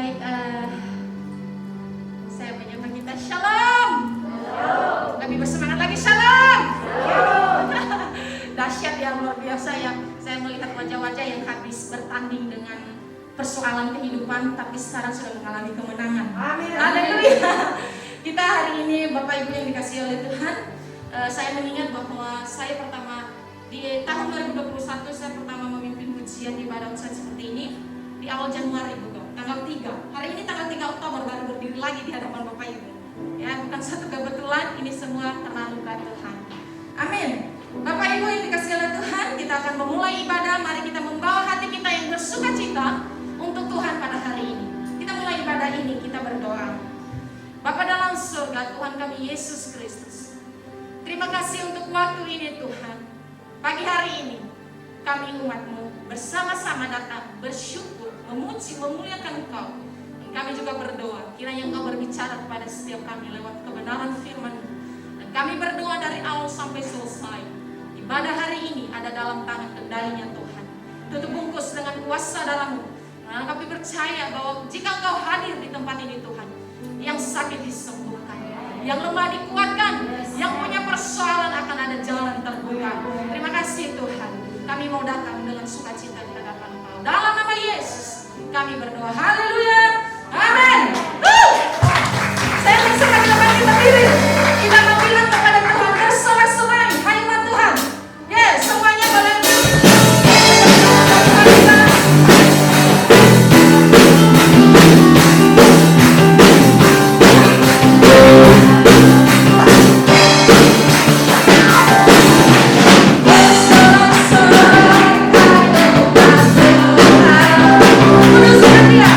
Baik, saya menyapa kita Shalom. Lebih bersemangat lagi Shalom. Dahsyat yang luar biasa ya. Saya melihat wajah-wajah yang habis bertanding dengan persoalan kehidupan, tapi sekarang sudah mengalami kemenangan. Amin. Haleluya. Kita hari ini Bapak Ibu yang dikasihi oleh Tuhan, saya mengingat bahwa saya pertama di tahun 2021 saya pertama memimpin pujian di ibadah online seperti ini di awal Januari, tanggal 3. Hari ini tanggal 3 Oktober baru berdiri lagi di hadapan Bapak Ibu. Ya, bukan satu kebetulan, ini semua karena anugerah Tuhan. Amin. Bapak Ibu yang dikasihi oleh Tuhan, kita akan memulai ibadah. Mari kita membawa hati kita yang bersukacita untuk Tuhan pada hari ini. Kita mulai ibadah ini, kita berdoa. Bapa dalam surga, Tuhan kami Yesus Kristus, terima kasih untuk waktu ini Tuhan. Pagi hari ini kami umat-Mu bersama-sama datang bersyukur, memuji, memuliakan Engkau. Dan kami juga berdoa, kiranya Engkau berbicara kepada setiap kami lewat kebenaran firman-Mu. Dan kami berdoa dari awal sampai selesai. Ibadah hari ini ada dalam tangan kendalinya Tuhan. Tutup bungkus dengan kuasa dalam-Mu. Nah, kami percaya bahwa jika Engkau hadir di tempat ini Tuhan, yang sakit disembuhkan, yang lemah dikuatkan, yang punya persoalan akan ada jalan terbuka. Terima kasih Tuhan. Kami mau datang dengan sukacita di hadapan Engkau. Dalam nama Yesus kami berdoa. Haleluya. Amin. Saya bersemangat kita kita diri. Kita mau bilang kepada Tuhan, bersorak-sorai, hai umat Tuhan. Yes, semuanya boleh. Terus dia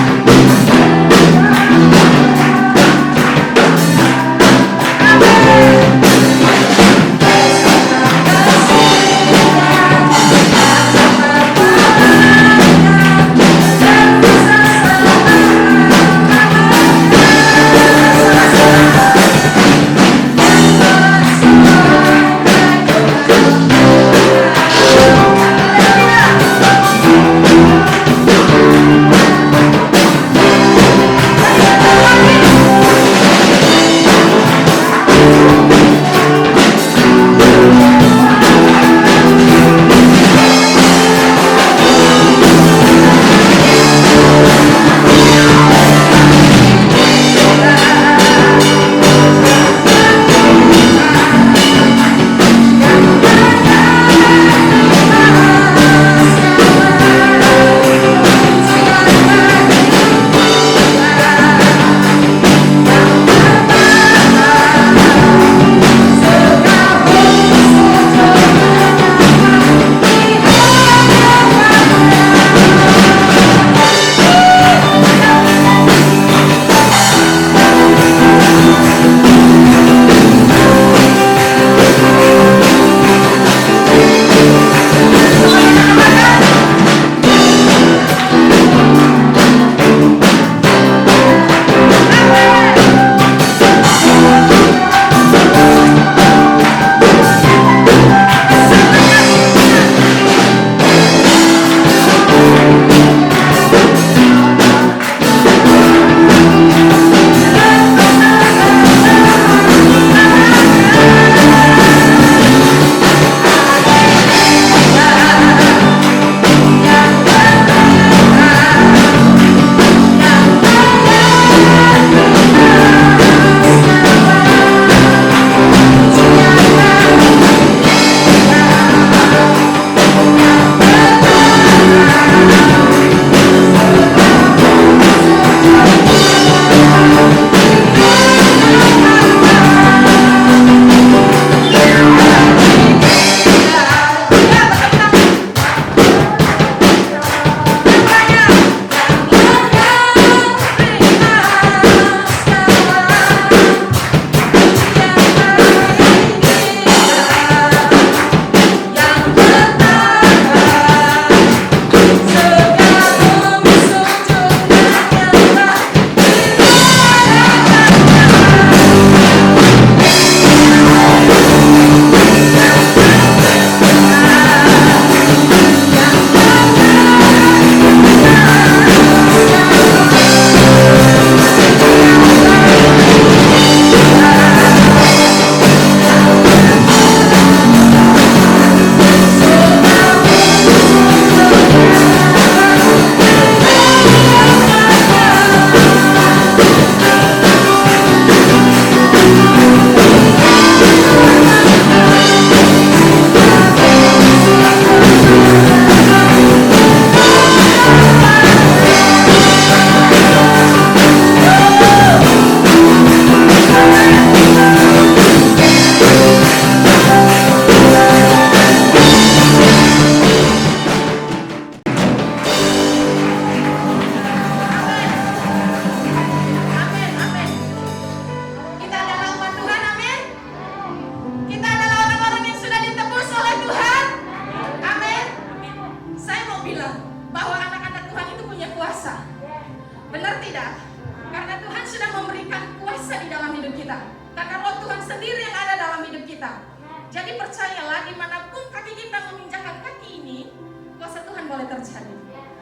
Jadi percayalah, dimanapun kaki kita menginjakkan kaki ini, kuasa Tuhan boleh terjadi.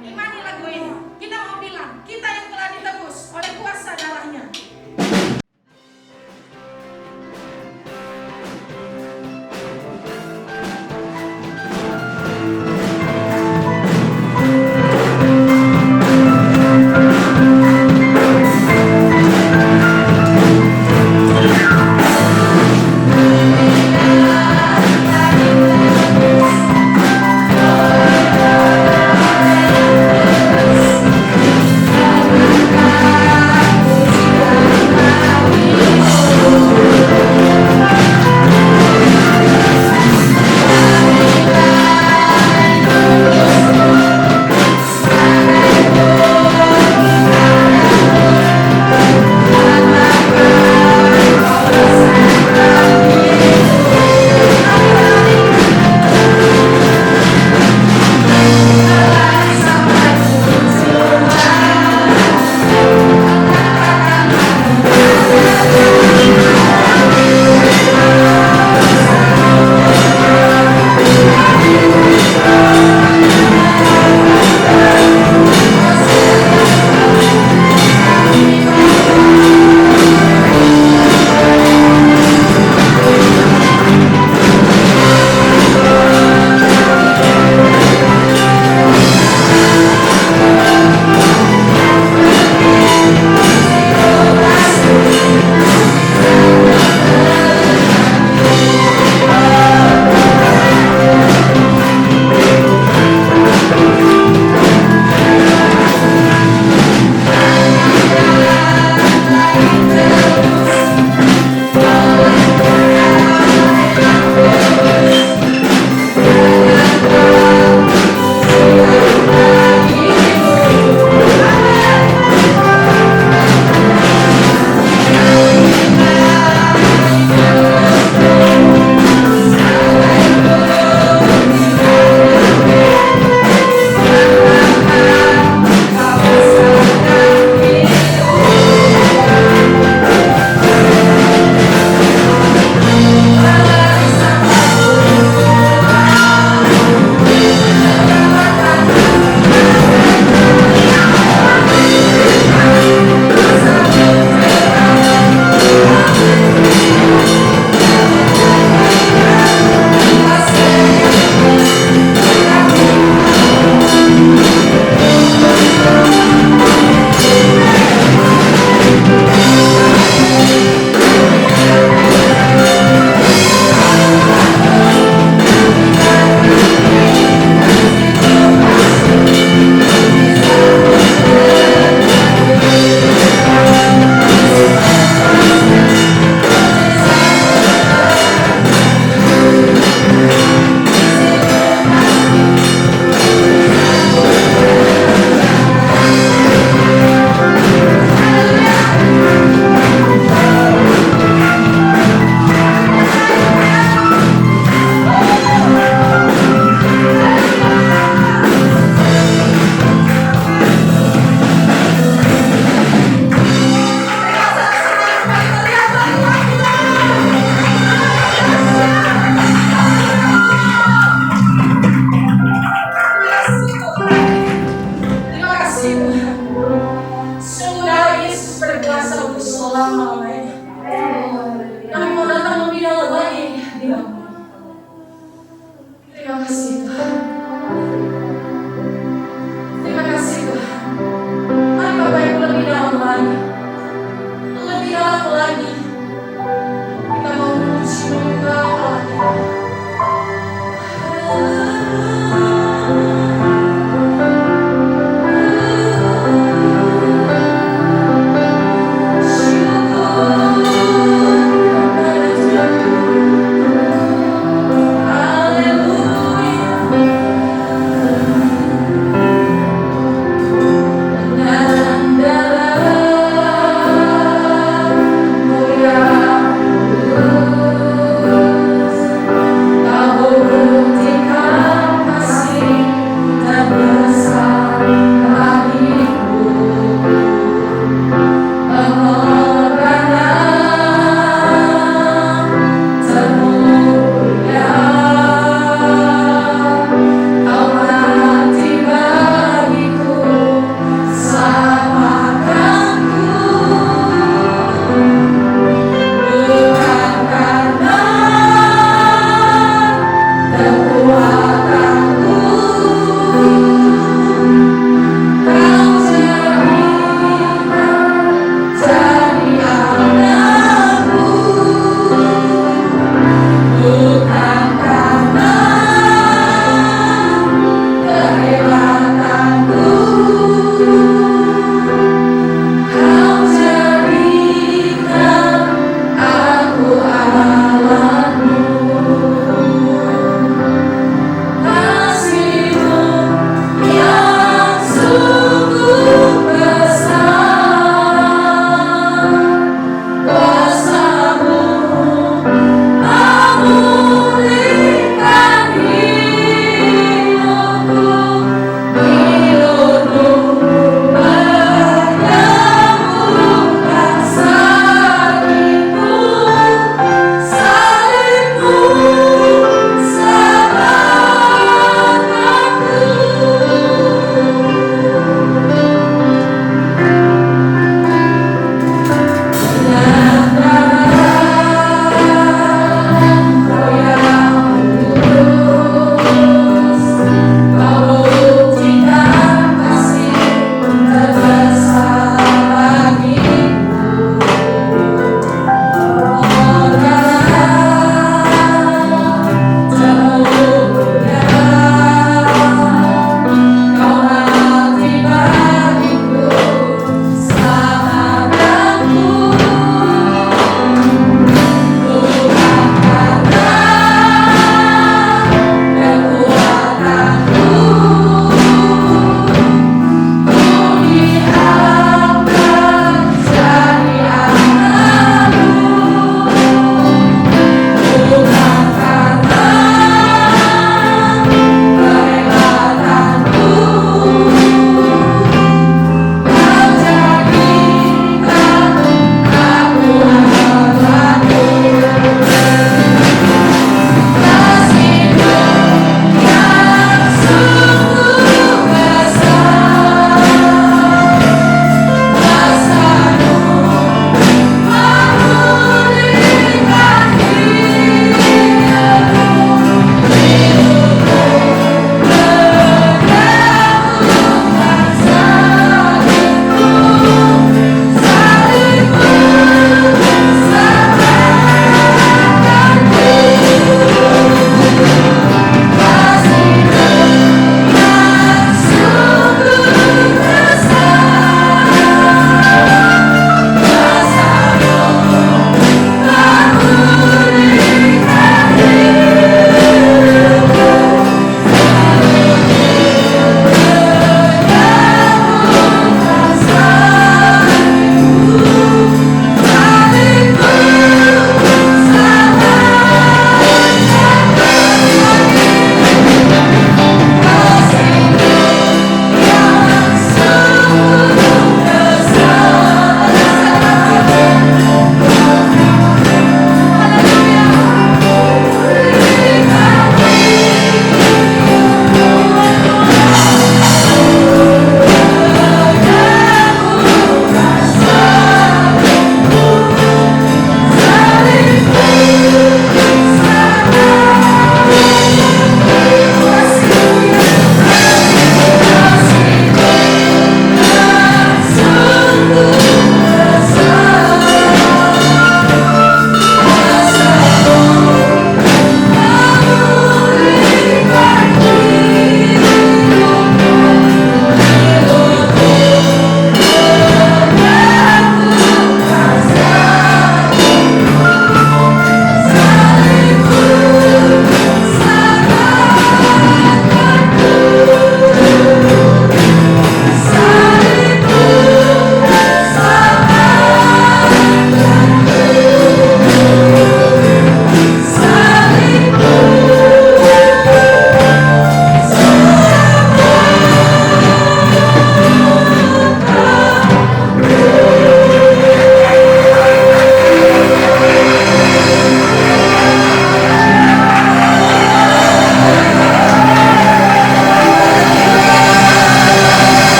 Imani lagu ini. Kita mau bilang, kita yang telah ditebus oleh kuasa darahnya.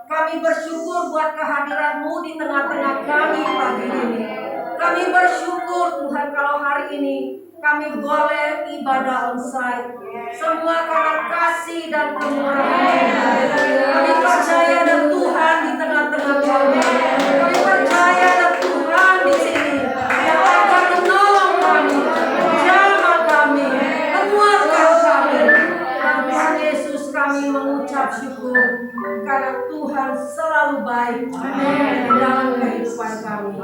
Kami bersyukur buat kehadiran-Mu di tengah-tengah kami pagi ini. Kami bersyukur Tuhan kalau hari ini kami boleh ibadah onsite. Semua karena kasih dan kemurahan. Kami percaya dan Tuhan di tengah-tengah kami. Kami percaya dan Tuhan di sini yang akan menolong kami, menjamah kami, menguatkan kami. Dan Tuhan Yesus, kami mengucap syukur karena Tuhan selalu baik dalam kehidupan kami.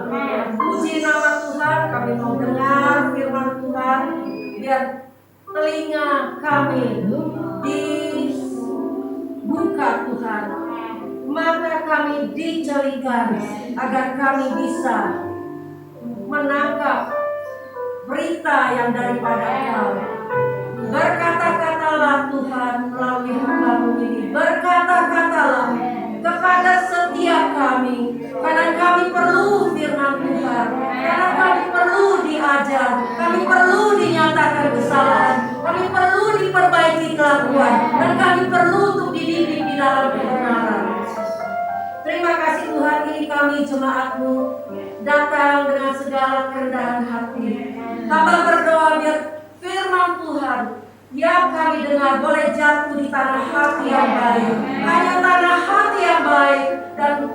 Puji nama Tuhan, kami mau dengar firman Tuhan. Biar telinga kami dibuka Tuhan, mata kami dicelikan agar kami bisa menangkap berita yang daripada Engkau. Berkata-katalah Tuhan melalui hamba-Mu ini. Berkata-katalah kepada setiap kami, karena kami perlu firman Tuhan, karena kami perlu diajar, kami perlu dinyatakan kesalahan, kami perlu diperbaiki kelakuan, dan kami perlu untuk dididik di dalam kebenaran. Terima kasih Tuhan, ini kami jemaat-Mu datang dengan segala kerendahan hati. Hamba berdoa biar firman Tuhan yang kami dengar boleh jatuh di tanah hati yang baik. Hanya tanah hati yang baik, dan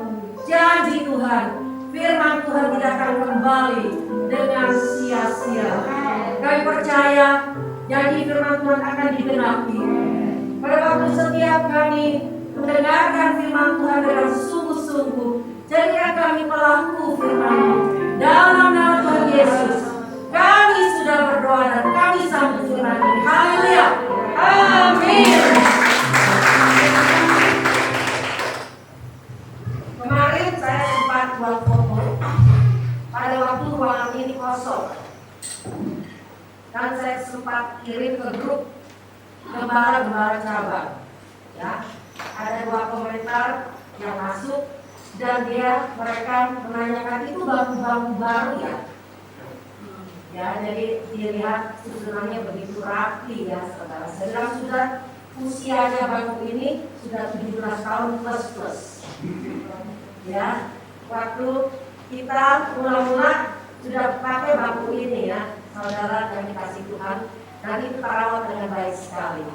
janji Tuhan, firman Tuhan tidak akan kembali dengan sia-sia. Kami percaya janji firman Tuhan akan digenapi. Pada waktu setiap kami mendengarkan firman Tuhan dengan sungguh-sungguh, jadikan kami pelaku firman-Mu. Dalam nama Tuhan Yesus, kami sudah berdoa dan kami sambut firman ini. Haleluya. Amin. Kemarin saya sempat buat foto pada waktu ruangan ini kosong, dan saya sempat kirim ke grup gembala-gembala cabang. Ya, ada 2 komentar yang masuk dan mereka menanyakan, itu bangku-bangku baru ya? Ya, jadi dilihat susunannya begitu rapi ya saudara. Sedang sudah usianya bangku ini sudah 17 tahun plus. Ya, waktu kita mula-mula sudah pakai bangku ini ya, saudara yang dikasih Tuhan, dan itu terawat dengan baik sekali.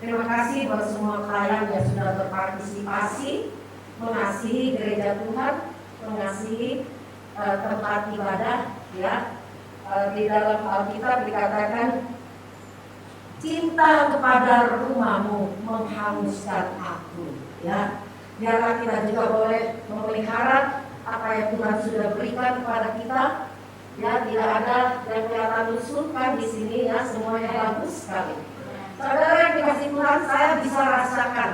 Terima kasih buat semua klien yang sudah berpartisipasi, mengasihi gereja Tuhan, mengasihi tempat ibadah ya. Di dalam Alkitab dikatakan, cinta kepada rumah-Mu menghanguskan aku ya. Biarlah kita juga boleh memelihara apa yang Tuhan sudah berikan kepada kita ya. Tidak ada yang kelihatan lusuh kan di sini ya, semuanya bagus sekali. Saudara yang dikasih Tuhan, saya bisa rasakan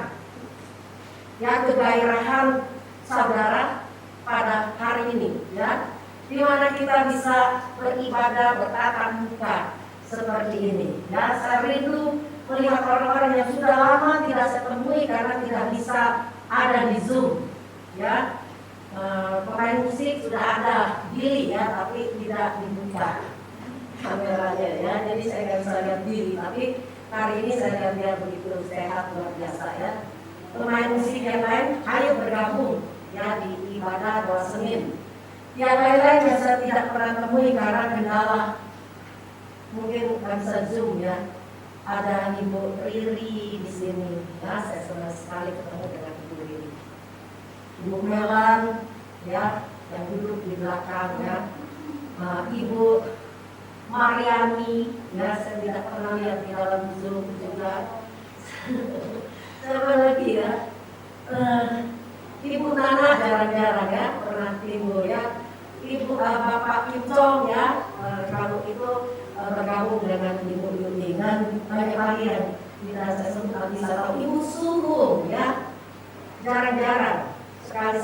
ya kegairahan saudara pada hari ini ya, di mana kita bisa beribadah bertatap muka seperti ini. Ya, saya rindu melihat orang-orang yang sudah lama tidak saya temui karena tidak bisa ada di Zoom. Ya, pemain musik sudah ada Billy ya, tapi tidak dibuka kameranya ya. Jadi saya nggak bisa lihat Billy, tapi hari ini saya lihat dia begitu sehat luar biasa ya. Pemain musik yang lain, ayo bergabung ya di ibadah doa Senin. Yang lain-lain yang saya tidak pernah temui karena kendala mungkin nggak bisa Zoom ya. Ada Ibu Riri di sini ya, saya senang sekali ketemu dengan Ibu Riri. Ibu Melan ya, yang duduk di belakang ya. Ibu Mariani ya, saya tidak pernah lihat di dalam Zoom juga. Siapa lagi ya? Ibu Nana jarang-jarang ya pernah timbul ya. Ibu Bapak Kincong ya, kalau itu bergabung dengan Ibu Yuni, dan banyak lagi yang tidak saya sebut bisa tahu. Ibu Sungguh ya, jarang-jarang sekali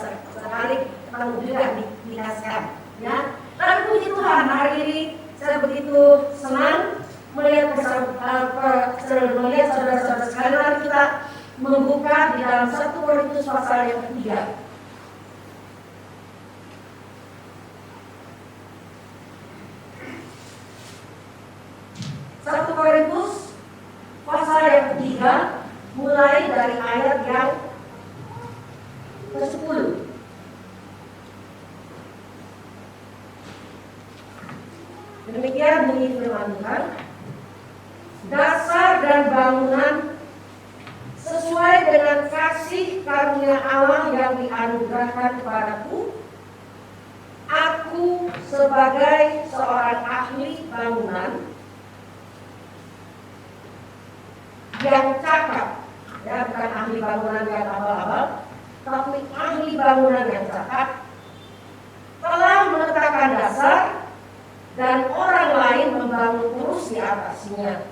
ketemu juga dikasihkan ya. Tapi puji Tuhan, hari ini saya begitu senang melihat saudara-saudara sekalian. Kita membuka di dalam 1 Korintus pasal yang ketiga. Korintus pasal yang ketiga, mulai dari ayat yang Demikian bunyi firman Tuhan. Dasar dan bangunan sesuai dengan kasih karunia Allah yang dianugerahkan kepadaku. Aku sebagai seorang ahli bangunan yang cakap, ya bukan ahli bangunan yang abal-abal, tapi ahli bangunan yang cakap, telah meletakkan dasar dan orang lain membangun terus di atasnya.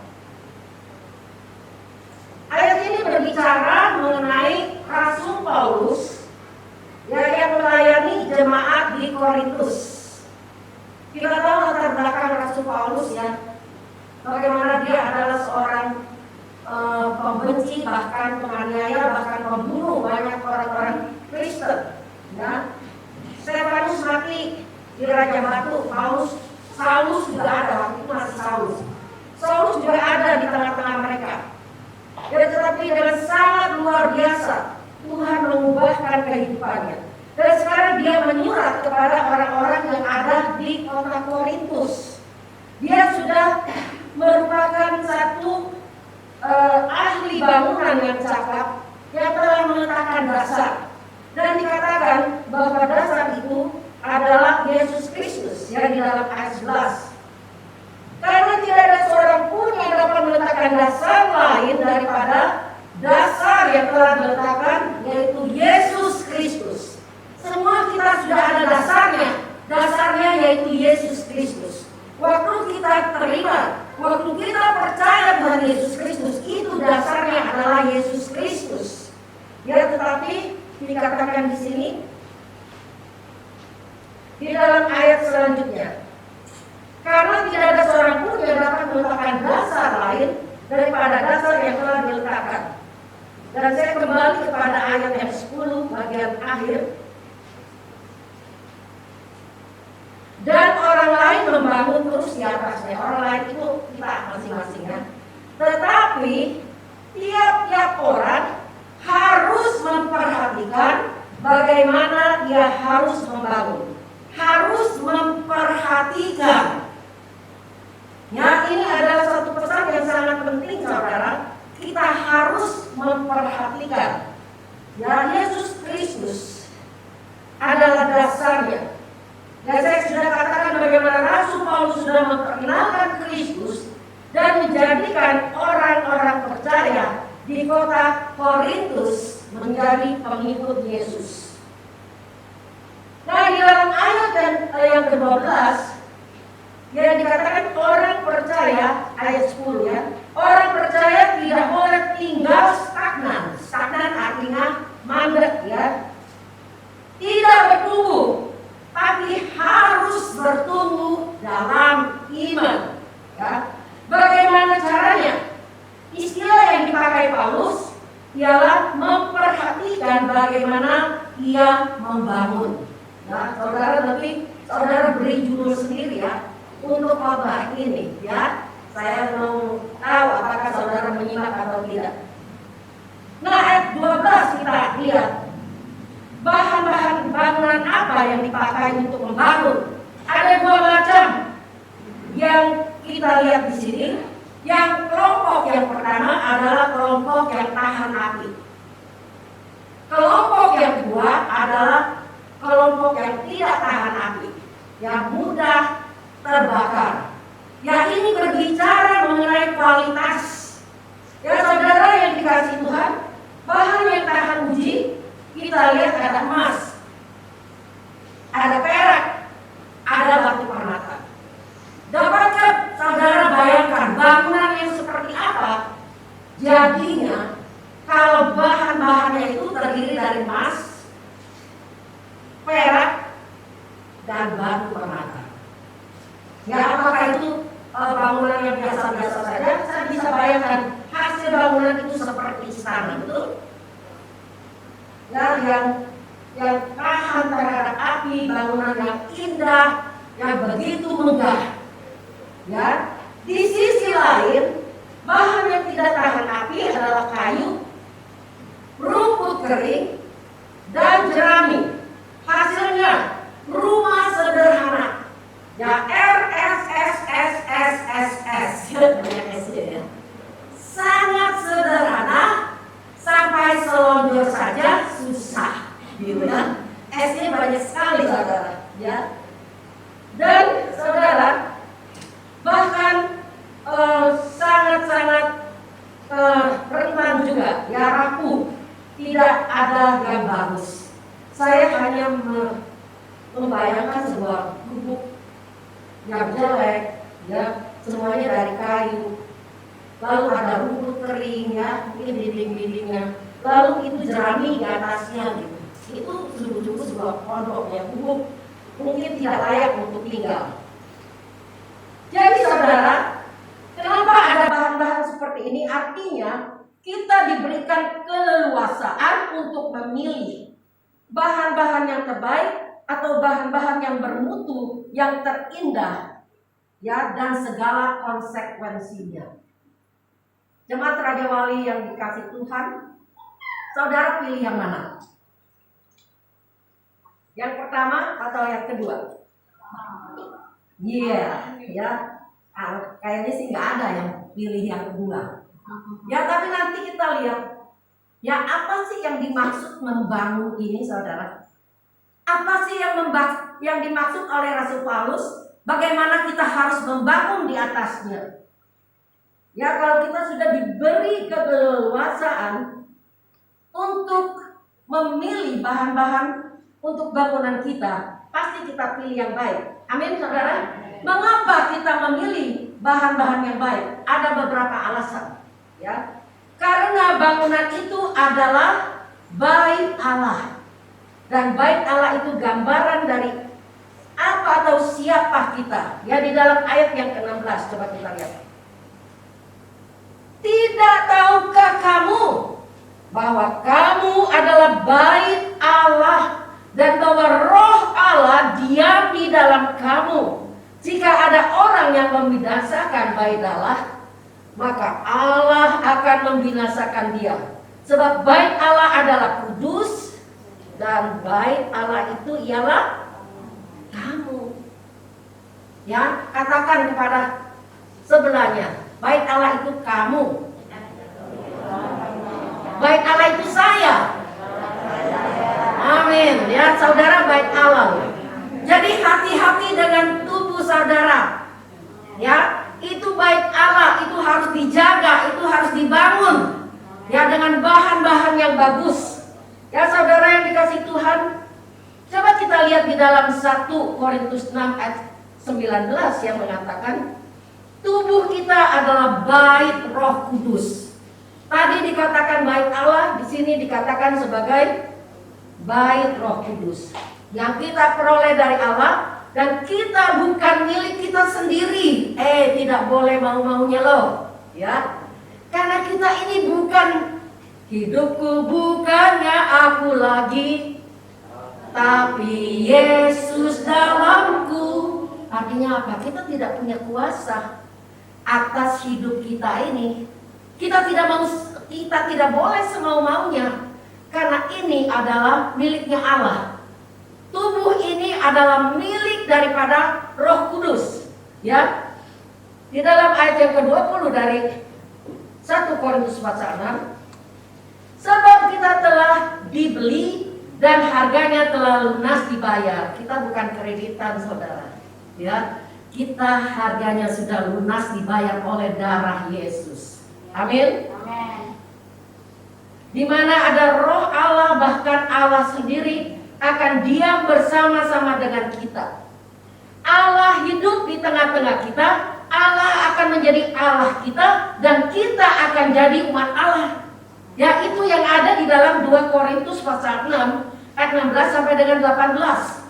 Ayat ini berbicara mengenai Rasul Paulus yang melayani jemaat di Korintus. Kita tahu latar belakang Rasul Paulus ya, bagaimana dia adalah seorang pembenci, bahkan penganiaya, bahkan pembunuh banyak orang-orang Kristen. Ya. Stefanus mati di Raja Batu. Saulus juga ada, waktu itu masih Saulus. Saulus juga ada di tengah-tengah mereka. Ya, tetapi dengan sangat luar biasa Tuhan mengubahkan kehidupannya. Dan sekarang dia menyurat kepada orang-orang yang ada di kota Korintus. Dia sudah merupakan satu ahli bangunan yang cakap yang telah meletakkan dasar. Dan dikatakan bahwa dasar itu adalah Yesus Kristus yang di dalam ayat 11. Karena tidak ada seorang pun yang dapat meletakkan dasar lain daripada dasar yang telah diletakkan, yaitu Yesus Kristus. Semua kita sudah ada dasarnya. Dasarnya yaitu Yesus Kristus. Waktu kita terima, waktu kita percaya Tuhan Yesus Kristus, itu dasarnya adalah Yesus Kristus. Ya, tetapi dikatakan di sini di dalam ayat selanjutnya, karena tidak ada seorang pun yang dapat meletakkan dasar lain daripada dasar yang telah diletakkan. Dan saya kembali kepada ayat yang 10 bagian akhir. Dan orang lain membangun terus di atasnya. Orang lain itu kita masing-masing ya. Tetapi tiap-tiap orang harus memperhatikan bagaimana dia harus membangun. Harus memperhatikan. Ya, ini adalah satu pesan yang sangat penting, saudara. Kita harus memperhatikan. Ya, Yesus Kristus adalah dasarnya. Dan saya sudah katakan bagaimana Rasul Paulus sudah memperkenalkan Kristus dan menjadikan orang-orang percaya di kota Korintus menjadi pengikut Yesus. Nah, di dalam ayat yang ke-12 yang dikatakan orang percaya, ayat 10 ya, orang percaya tidak boleh tinggal stagnan. Stagnan artinya mandek ya. Tidak bertumbuh, tapi harus bertumbuh dalam iman. Ya. Bagaimana caranya? Istilah yang dipakai Paulus ialah memperhatikan bagaimana ia membangun. Nah, saudara beri judul sendiri ya untuk khotbah ini ya. Saya mau tahu apakah saudara menyimak atau tidak. Nah, ayat 12 kita lihat bahan-bahan bangunan apa yang dipakai untuk membangun. Ada dua macam yang kita lihat di sini. Yang kelompok yang pertama adalah kelompok yang tahan api. Kelompok yang kedua adalah kelompok yang tidak tahan api, yang mudah terbakar. Ya, ini berbicara mengenai kualitas. Ya, saudara yang dikasih Tuhan, bahan yang tahan uji, kita lihat ada emas, ada perak, ada batu permata. Dapatkah saudara bayangkan bangunan yang seperti apa jadinya kalau bahan-bahannya itu terdiri dari emas, perak, dan batu permata? Ya, apakah itu bangunan yang biasa-biasa saja? Saya bisa bayangkan hasil bangunan itu seperti istana, betul? Ya, yang tahan terhadap api, bangunan yang indah, yang begitu megah. Ya, di sisi lain, bahan yang tidak tahan api adalah kayu, rumput kering, dan jerami. Hasilnya rumah sederhana. Ya, RSSS susah, gitu ya. S-nya banyak sekali saudara, ya. Dan saudara, bahkan sangat-sangat rentan juga, ya, rapuh, tidak ada yang bagus. Saya hanya membayangkan sebuah gubuk yang jelek, ya, semuanya dari kayu. Lalu ada rumput kering, ya, mungkin dinding-dindingnya. Lalu itu jerami di atasnya, gitu. Itu sungguh-sungguh sebuah pondok yang gubuk, mungkin tidak layak untuk tinggal. Jadi saudara, kenapa ada bahan-bahan seperti ini? Artinya kita diberikan keleluasaan untuk memilih bahan-bahan yang terbaik atau bahan-bahan yang bermutu, yang terindah, ya, dan segala konsekuensinya. Jemaat Raja Wali yang dikasih Tuhan, saudara pilih yang mana? Yang pertama atau yang kedua? Iya, ya. Kayaknya sih nggak ada yang pilih yang kedua. Ya, tapi nanti kita lihat, ya, apa sih yang dimaksud membangun ini, saudara? Apa sih yang dimaksud oleh Rasul Paulus? Bagaimana kita harus membangun di atasnya? Ya, kalau kita sudah diberi keleluasaan untuk memilih bahan-bahan untuk bangunan kita, pasti kita pilih yang baik. Amin, saudara. Mengapa kita memilih bahan-bahan yang baik? Ada beberapa alasan, ya. Karena bangunan itu adalah bait Allah. Dan bait Allah itu gambaran dari apa atau siapa kita. Ya, di dalam ayat yang ke-16, coba kita lihat. Tidak tahukah kamu bahwa kamu adalah bait Allah dan bahwa Roh Allah diam di dalam kamu? Jika ada orang yang membinasakan bait Allah, maka Allah akan membinasakan dia. Sebab bait Allah adalah kudus dan bait Allah itu ialah kamu. Ya, katakan kepada sebelahnya, bait Allah itu kamu. Bait Allah itu saya. Amin. Ya, saudara bait Allah. Jadi hati-hati dengan tubuh saudara. Ya, itu bait Allah, itu harus dijaga, itu harus dibangun. Ya, dengan bahan-bahan yang bagus. Ya, saudara yang dikasih Tuhan, coba kita lihat di dalam 1 Korintus 6 ayat 19 yang mengatakan tubuh kita adalah bait Roh Kudus. Tadi dikatakan bait Allah, di sini dikatakan sebagai bait Roh Kudus yang kita peroleh dari Allah, dan kita bukan milik kita sendiri. Tidak boleh mau-maunya loh, ya. Karena kita ini bukan hidupku, bukannya aku lagi, tapi Yesus dalamku. Artinya apa? Kita tidak punya kuasa atas hidup kita ini. Kita tidak boleh semau-maunya, karena ini adalah miliknya Allah. Tubuh ini adalah milik daripada Roh Kudus, ya. Di dalam ayat yang ke-20 dari 1 Korintus 4:6, sebab kita telah dibeli dan harganya telah lunas dibayar. Kita bukan kreditan, saudara, ya. Kita harganya sudah lunas dibayar oleh darah Yesus. Amin. Di mana ada Roh Allah, bahkan Allah sendiri akan diam bersama-sama dengan kita. Allah hidup di tengah-tengah kita. Allah akan menjadi Allah kita, dan kita akan jadi umat Allah. Ya, itu yang ada di dalam 2 Korintus pasal 6 ayat 16 sampai dengan 18.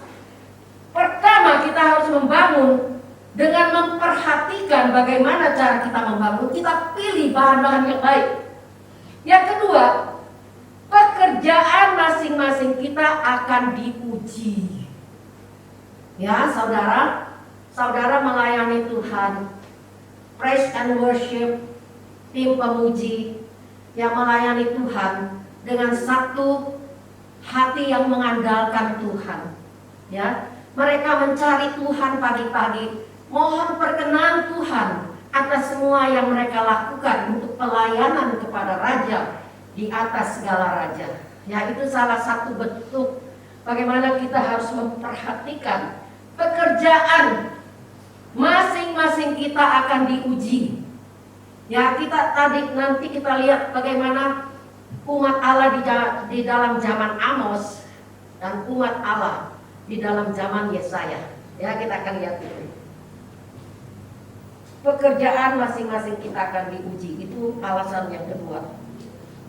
Pertama, kita harus membangun dengan memperhatikan bagaimana cara kita membangun. Kita pilih bahan-bahan yang baik. Yang kedua, pekerjaan masing-masing kita akan diuji. Ya, saudara melayani Tuhan, praise and worship, tim pemuji yang melayani Tuhan dengan satu hati yang mengandalkan Tuhan. Ya, mereka mencari Tuhan pagi-pagi, mohon perkenan Tuhan atas semua yang mereka lakukan untuk pelayanan kepada Raja di atas segala raja. Ya, itu salah satu bentuk bagaimana kita harus memperhatikan pekerjaan masing-masing kita akan diuji. Ya, nanti kita lihat bagaimana umat Allah di dalam zaman Amos dan umat Allah di dalam zaman Yesaya. Ya, kita akan lihat itu. Pekerjaan masing-masing kita akan diuji. Itu alasan yang kedua.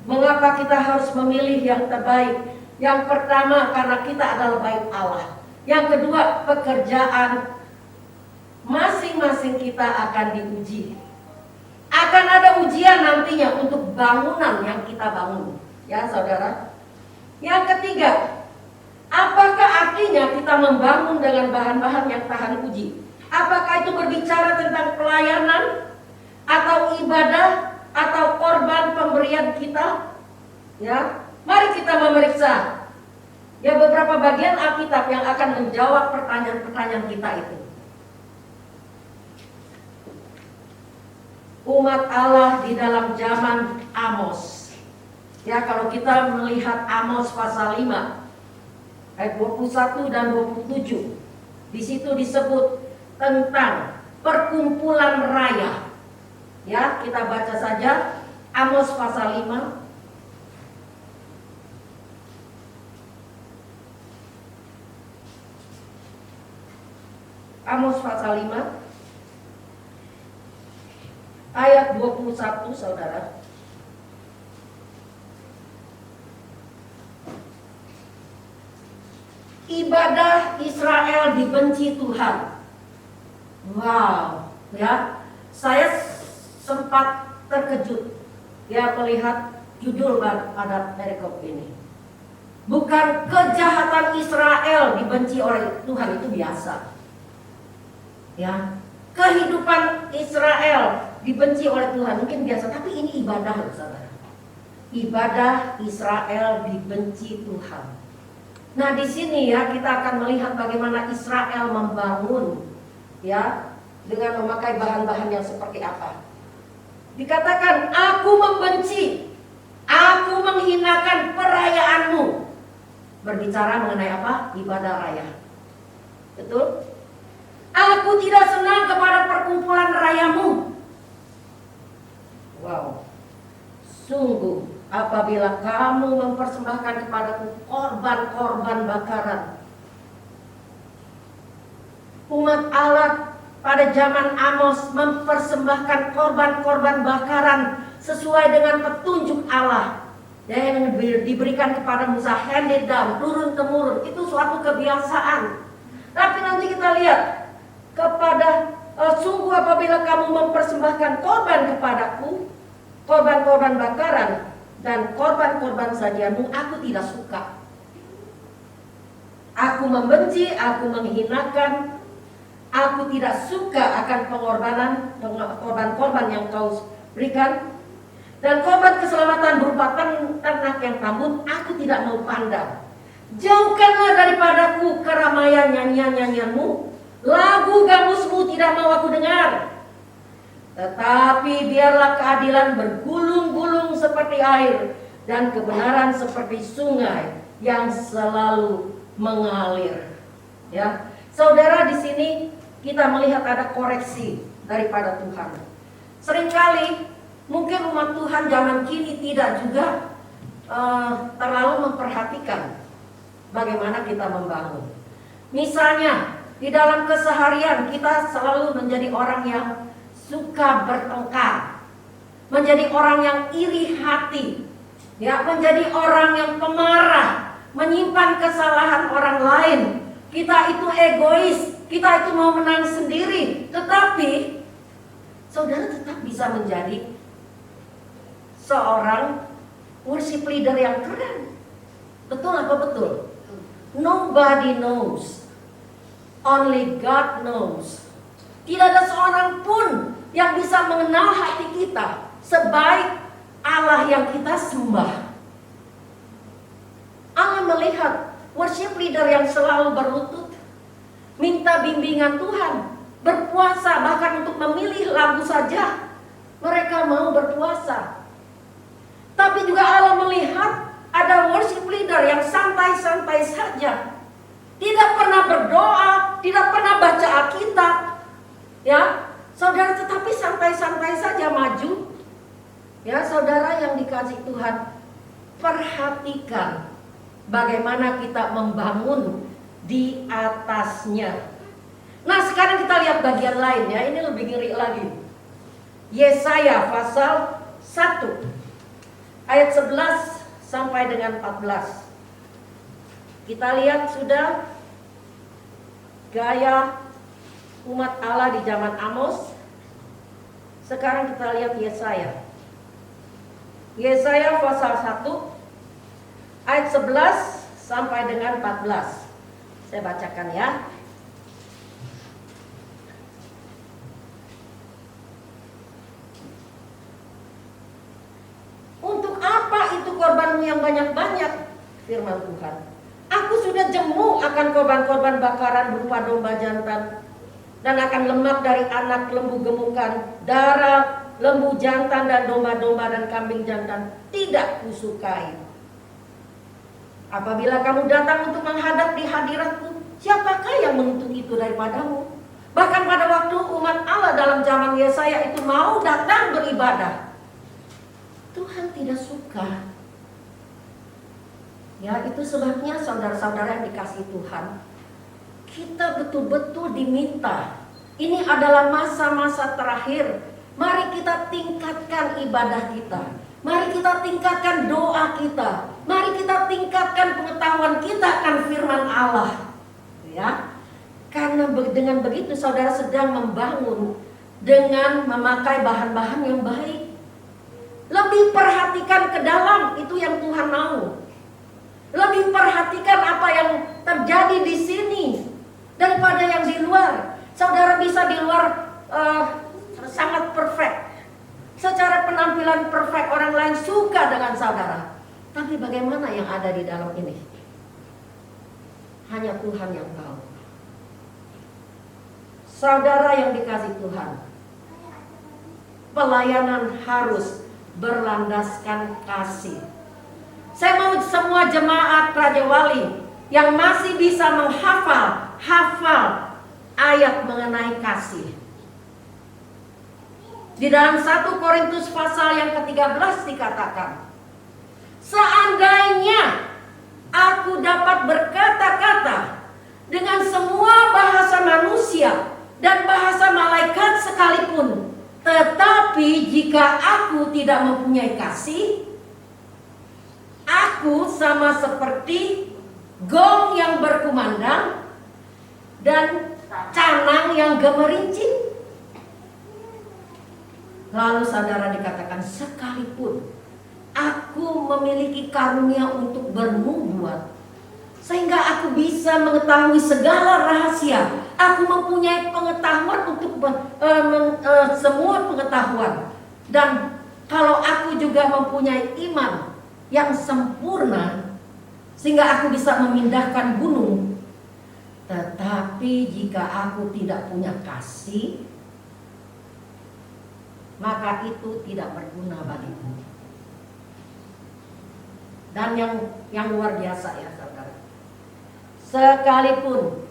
Mengapa kita harus memilih yang terbaik? Yang pertama, karena kita adalah baik Allah. Yang kedua, pekerjaan masing-masing kita akan diuji. Akan ada ujian nantinya untuk bangunan yang kita bangun. Ya, saudara. Yang ketiga, apakah artinya kita membangun dengan bahan-bahan yang tahan uji? Apakah itu berbicara tentang pelayanan atau ibadah atau korban pemberian kita? Ya, mari kita memeriksa ya beberapa bagian Alkitab yang akan menjawab pertanyaan-pertanyaan kita itu. Umat Allah di dalam zaman Amos. Ya, kalau kita melihat Amos pasal 5 ayat 21 dan 27, di situ disebut tentang perkumpulan raya. Ya, kita baca saja Amos pasal 5 Amos pasal 5 ayat 21, saudara. Ibadah Israel dibenci Tuhan. Wow, ya. Saya sempat terkejut ya melihat judul pada perikop ini. Bukan kejahatan Israel dibenci oleh Tuhan, itu biasa. Ya, kehidupan Israel dibenci oleh Tuhan mungkin biasa, tapi ini ibadah, saudara. Ibadah Israel dibenci Tuhan. Nah, di sini ya kita akan melihat bagaimana Israel membangun ya dengan memakai bahan-bahan yang seperti apa. Dikatakan, aku membenci, aku menghinakan perayaanmu. Berbicara mengenai apa? Ibadah raya. Betul? Aku tidak senang kepada perkumpulan rayamu. Wow. Sungguh, apabila kamu mempersembahkan kepadaku korban-korban bakaran. Umat Allah pada zaman Amos mempersembahkan korban-korban bakaran sesuai dengan petunjuk Allah yang diberikan kepada Musa, handed down, turun-temurun. Itu suatu kebiasaan. Tapi nanti kita lihat sungguh apabila kamu mempersembahkan korban kepadaku, korban-korban bakaran dan korban-korban sajianmu, aku tidak suka. Aku membenci, aku menghinakan, aku tidak suka akan pengorbanan, korban-korban yang kau berikan. Dan korban keselamatan berupa ternak yang tambun, aku tidak mau pandang. Jauhkanlah daripadaku keramaian nyanyian-nyanyianmu, lagu gambusmu tidak mau aku dengar. Tetapi biarlah keadilan bergulung-gulung seperti air dan kebenaran seperti sungai yang selalu mengalir. Ya, saudara, di sini kita melihat ada koreksi daripada Tuhan. Seringkali mungkin umat Tuhan zaman kini tidak juga terlalu memperhatikan bagaimana kita membangun. Misalnya di dalam keseharian kita selalu menjadi orang yang suka bertengkar, menjadi orang yang iri hati, ya, menjadi orang yang pemarah, menyimpan kesalahan orang lain. Kita itu egois, kita itu mau menang sendiri. Tetapi saudara tetap bisa menjadi seorang worship leader yang keren. Betul apa betul? Nobody knows, only God knows. Tidak ada seorang pun yang bisa mengenal hati kita sebaik Allah yang kita sembah. Allah melihat worship leader yang selalu berlutut, minta bimbingan Tuhan, berpuasa, bahkan untuk memilih lagu saja mereka mau berpuasa. Tapi juga Allah melihat ada ada worship leader yang santai-santai saja, tidak pernah berdoa, tidak pernah baca Alkitab, ya saudara, tetapi santai-santai saja maju. Ya saudara yang dikasihi Tuhan, perhatikan bagaimana kita membangun di atasnya. Nah sekarang kita lihat bagian lain ya, ini lebih ngeri lagi. Yesaya pasal 1 ayat 11 sampai dengan 14. Kita lihat sudah gaya umat Allah di zaman Amos. Sekarang kita lihat Yesaya. Yesaya pasal 1 ayat 11 sampai dengan 14. Saya bacakan ya. Untuk apa itu korbanmu yang banyak-banyak? Firman Tuhan. Aku sudah jemu akan korban-korban bakaran berupa domba jantan, dan akan lemak dari anak lembu gemukan, darah lembu jantan dan domba-domba dan kambing jantan tidak kusukai. Apabila kamu datang untuk menghadap di hadiratku, siapakah yang menuntut itu daripadamu? Bahkan pada waktu umat Allah dalam zaman Yesaya itu mau datang beribadah, Tuhan tidak suka. Ya, itu sebabnya saudara-saudara yang dikasihi Tuhan, kita betul-betul diminta. Ini adalah masa-masa terakhir. Mari kita tingkatkan ibadah kita. Mari kita tingkatkan doa kita. Mari kita tingkatkan pengetahuan kita akan firman Allah. Ya. Karena dengan begitu saudara sedang membangun dengan memakai bahan-bahan yang baik. Lebih perhatikan ke dalam, itu yang Tuhan mau. Lebih perhatikan apa yang terjadi di sini daripada yang di luar. Saudara bisa di luar sangat perfect, secara penampilan perfect, orang lain suka dengan saudara. Tapi bagaimana yang ada di dalam ini? Hanya Tuhan yang tahu. Saudara yang dikasihi Tuhan, pelayanan harus berlandaskan kasih. Saya mau semua jemaat Raja Wali yang masih bisa menghafal ayat mengenai kasih. Di dalam 1 Korintus pasal yang ke-13 dikatakan, seandainya aku dapat berkata-kata dengan semua bahasa manusia dan bahasa malaikat sekalipun, tetapi jika aku tidak mempunyai kasih, aku sama seperti gong yang berkumandang dan canang yang gemerincing. Lalu saudara dikatakan, sekalipun aku memiliki karunia untuk bernubuat, sehingga aku bisa mengetahui segala rahasia, aku mempunyai pengetahuan untuk semua pengetahuan, dan kalau aku juga mempunyai iman yang sempurna sehingga aku bisa memindahkan gunung, tetapi jika aku tidak punya kasih, maka itu tidak berguna bagiku. Dan yang luar biasa ya saudara, sekalipun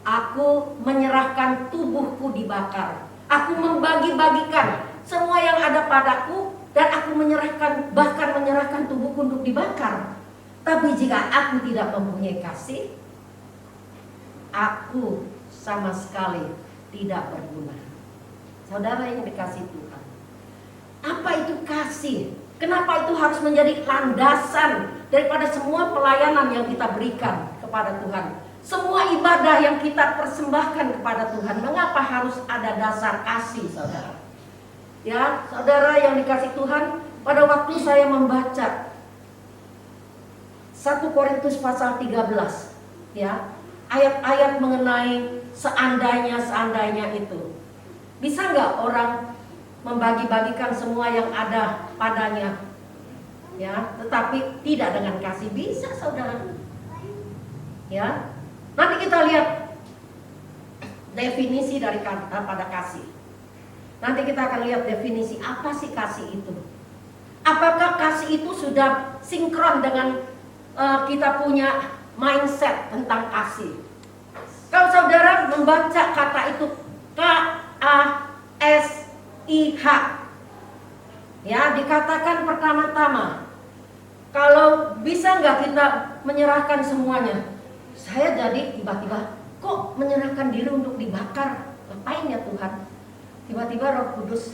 aku menyerahkan tubuhku dibakar, aku membagi-bagikan semua yang ada padaku, dan aku bahkan menyerahkan tubuhku untuk dibakar, tapi jika aku tidak mempunyai kasih, aku sama sekali tidak berguna. Saudara yang dikasihi Tuhan, apa itu kasih? Kenapa itu harus menjadi landasan daripada semua pelayanan yang kita berikan kepada Tuhan? Semua ibadah yang kita persembahkan kepada Tuhan, mengapa harus ada dasar kasih, saudara? Ya, saudara yang dikasihi Tuhan, pada waktu saya membaca 1 Korintus pasal 13, ya, ayat-ayat mengenai seandainya itu, bisa nggak orang membagi-bagikan semua yang ada padanya, ya, tetapi tidak dengan kasih? Bisa, saudara. Ya, nanti kita lihat definisi dari kata pada kasih. Nanti kita akan lihat definisi apa sih kasih itu. Apakah kasih itu sudah sinkron dengan kita punya mindset tentang kasih? Kalau saudara membaca kata itu KASIH, ya, dikatakan pertama-tama, kalau bisa nggak kita menyerahkan semuanya? Saya jadi tiba-tiba kok menyerahkan diri untuk dibakar? Ngapain ya Tuhan? Tiba-tiba Roh Kudus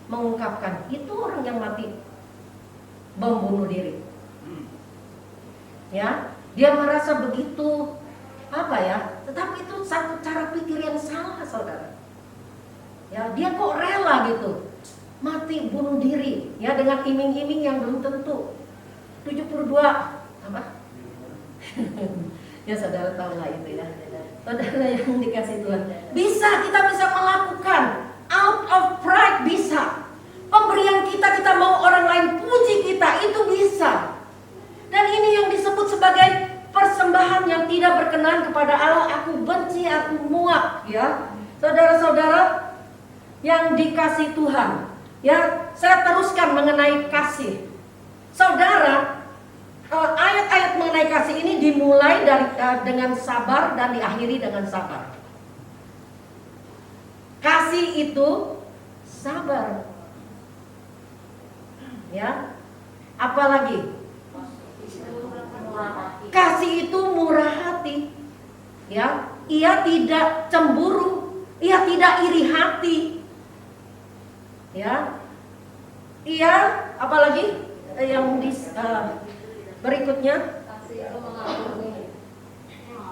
mengungkapkan, itu orang yang mati bom bunuh diri. Ya, dia merasa begitu apa ya? Tetapi itu satu cara pikir yang salah, saudara. Ya, dia kok rela gitu mati bunuh diri, ya, dengan iming-iming yang belum tentu. 72 apa? Ya saudara tahu lah itu ya. Saudara yang dikasih Tuhan, kita bisa melakukan out of pride, bisa. Pemberian kita mau orang lain puji kita, itu bisa. Dan ini yang disebut sebagai persembahan yang tidak berkenan kepada Allah. Aku benci, aku muak, ya. Saudara-saudara yang dikasih Tuhan, ya, saya teruskan mengenai kasih. Saudara, ayat-ayat mengenai kasih ini dimulai dengan sabar dan diakhiri dengan sabar. Kasih itu sabar, ya. Apalagi kasih itu murah hati, ya. Ia tidak cemburu, ia tidak iri hati, ya. Ia apalagi yang berikutnya,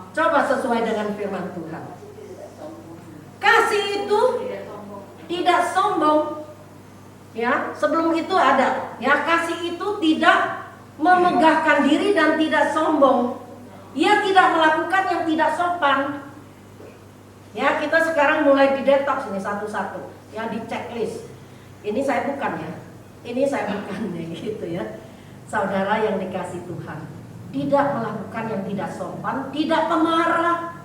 coba sesuai dengan firman Tuhan. Kasih itu tidak sombong, ya. Sebelum itu ada, ya, kasih itu tidak memegahkan diri dan tidak sombong. Ia tidak melakukan yang tidak sopan. Ya, kita sekarang mulai di detox ini satu-satu, ya, di checklist. Ini saya bukan, ya. Ini saya bukan, ya, gitu ya. Saudara yang dikasih Tuhan, tidak melakukan yang tidak sopan, tidak pemarah,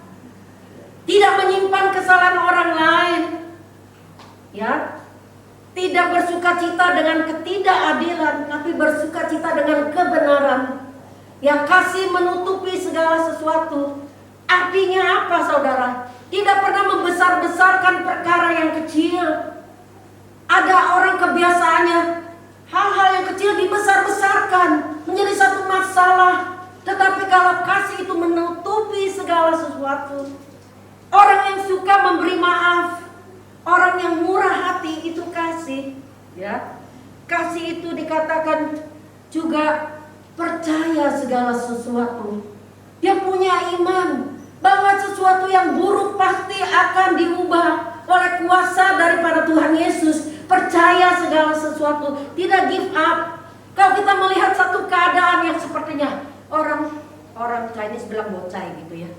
tidak menyimpan kesalahan orang lain, ya, tidak bersukacita dengan ketidakadilan, tapi bersukacita dengan kebenaran. Ya, kasih menutupi segala sesuatu. Artinya apa, saudara? Tidak pernah membesar-besarkan perkara yang kecil. Ada orang kebiasaannya hal-hal yang kecil dibesar-besarkan menjadi satu masalah. Tetapi kalau kasih itu menutupi segala sesuatu. Orang yang suka memberi maaf, orang yang murah hati, itu kasih, ya. Kasih itu dikatakan juga percaya segala sesuatu. Dia punya iman bahwa sesuatu yang buruk pasti akan diubah oleh kuasa daripada Tuhan Yesus. Percaya segala sesuatu, tidak give up. Kalau kita melihat satu keadaan yang sepertinya orang Chinese bilang bocai gitu ya,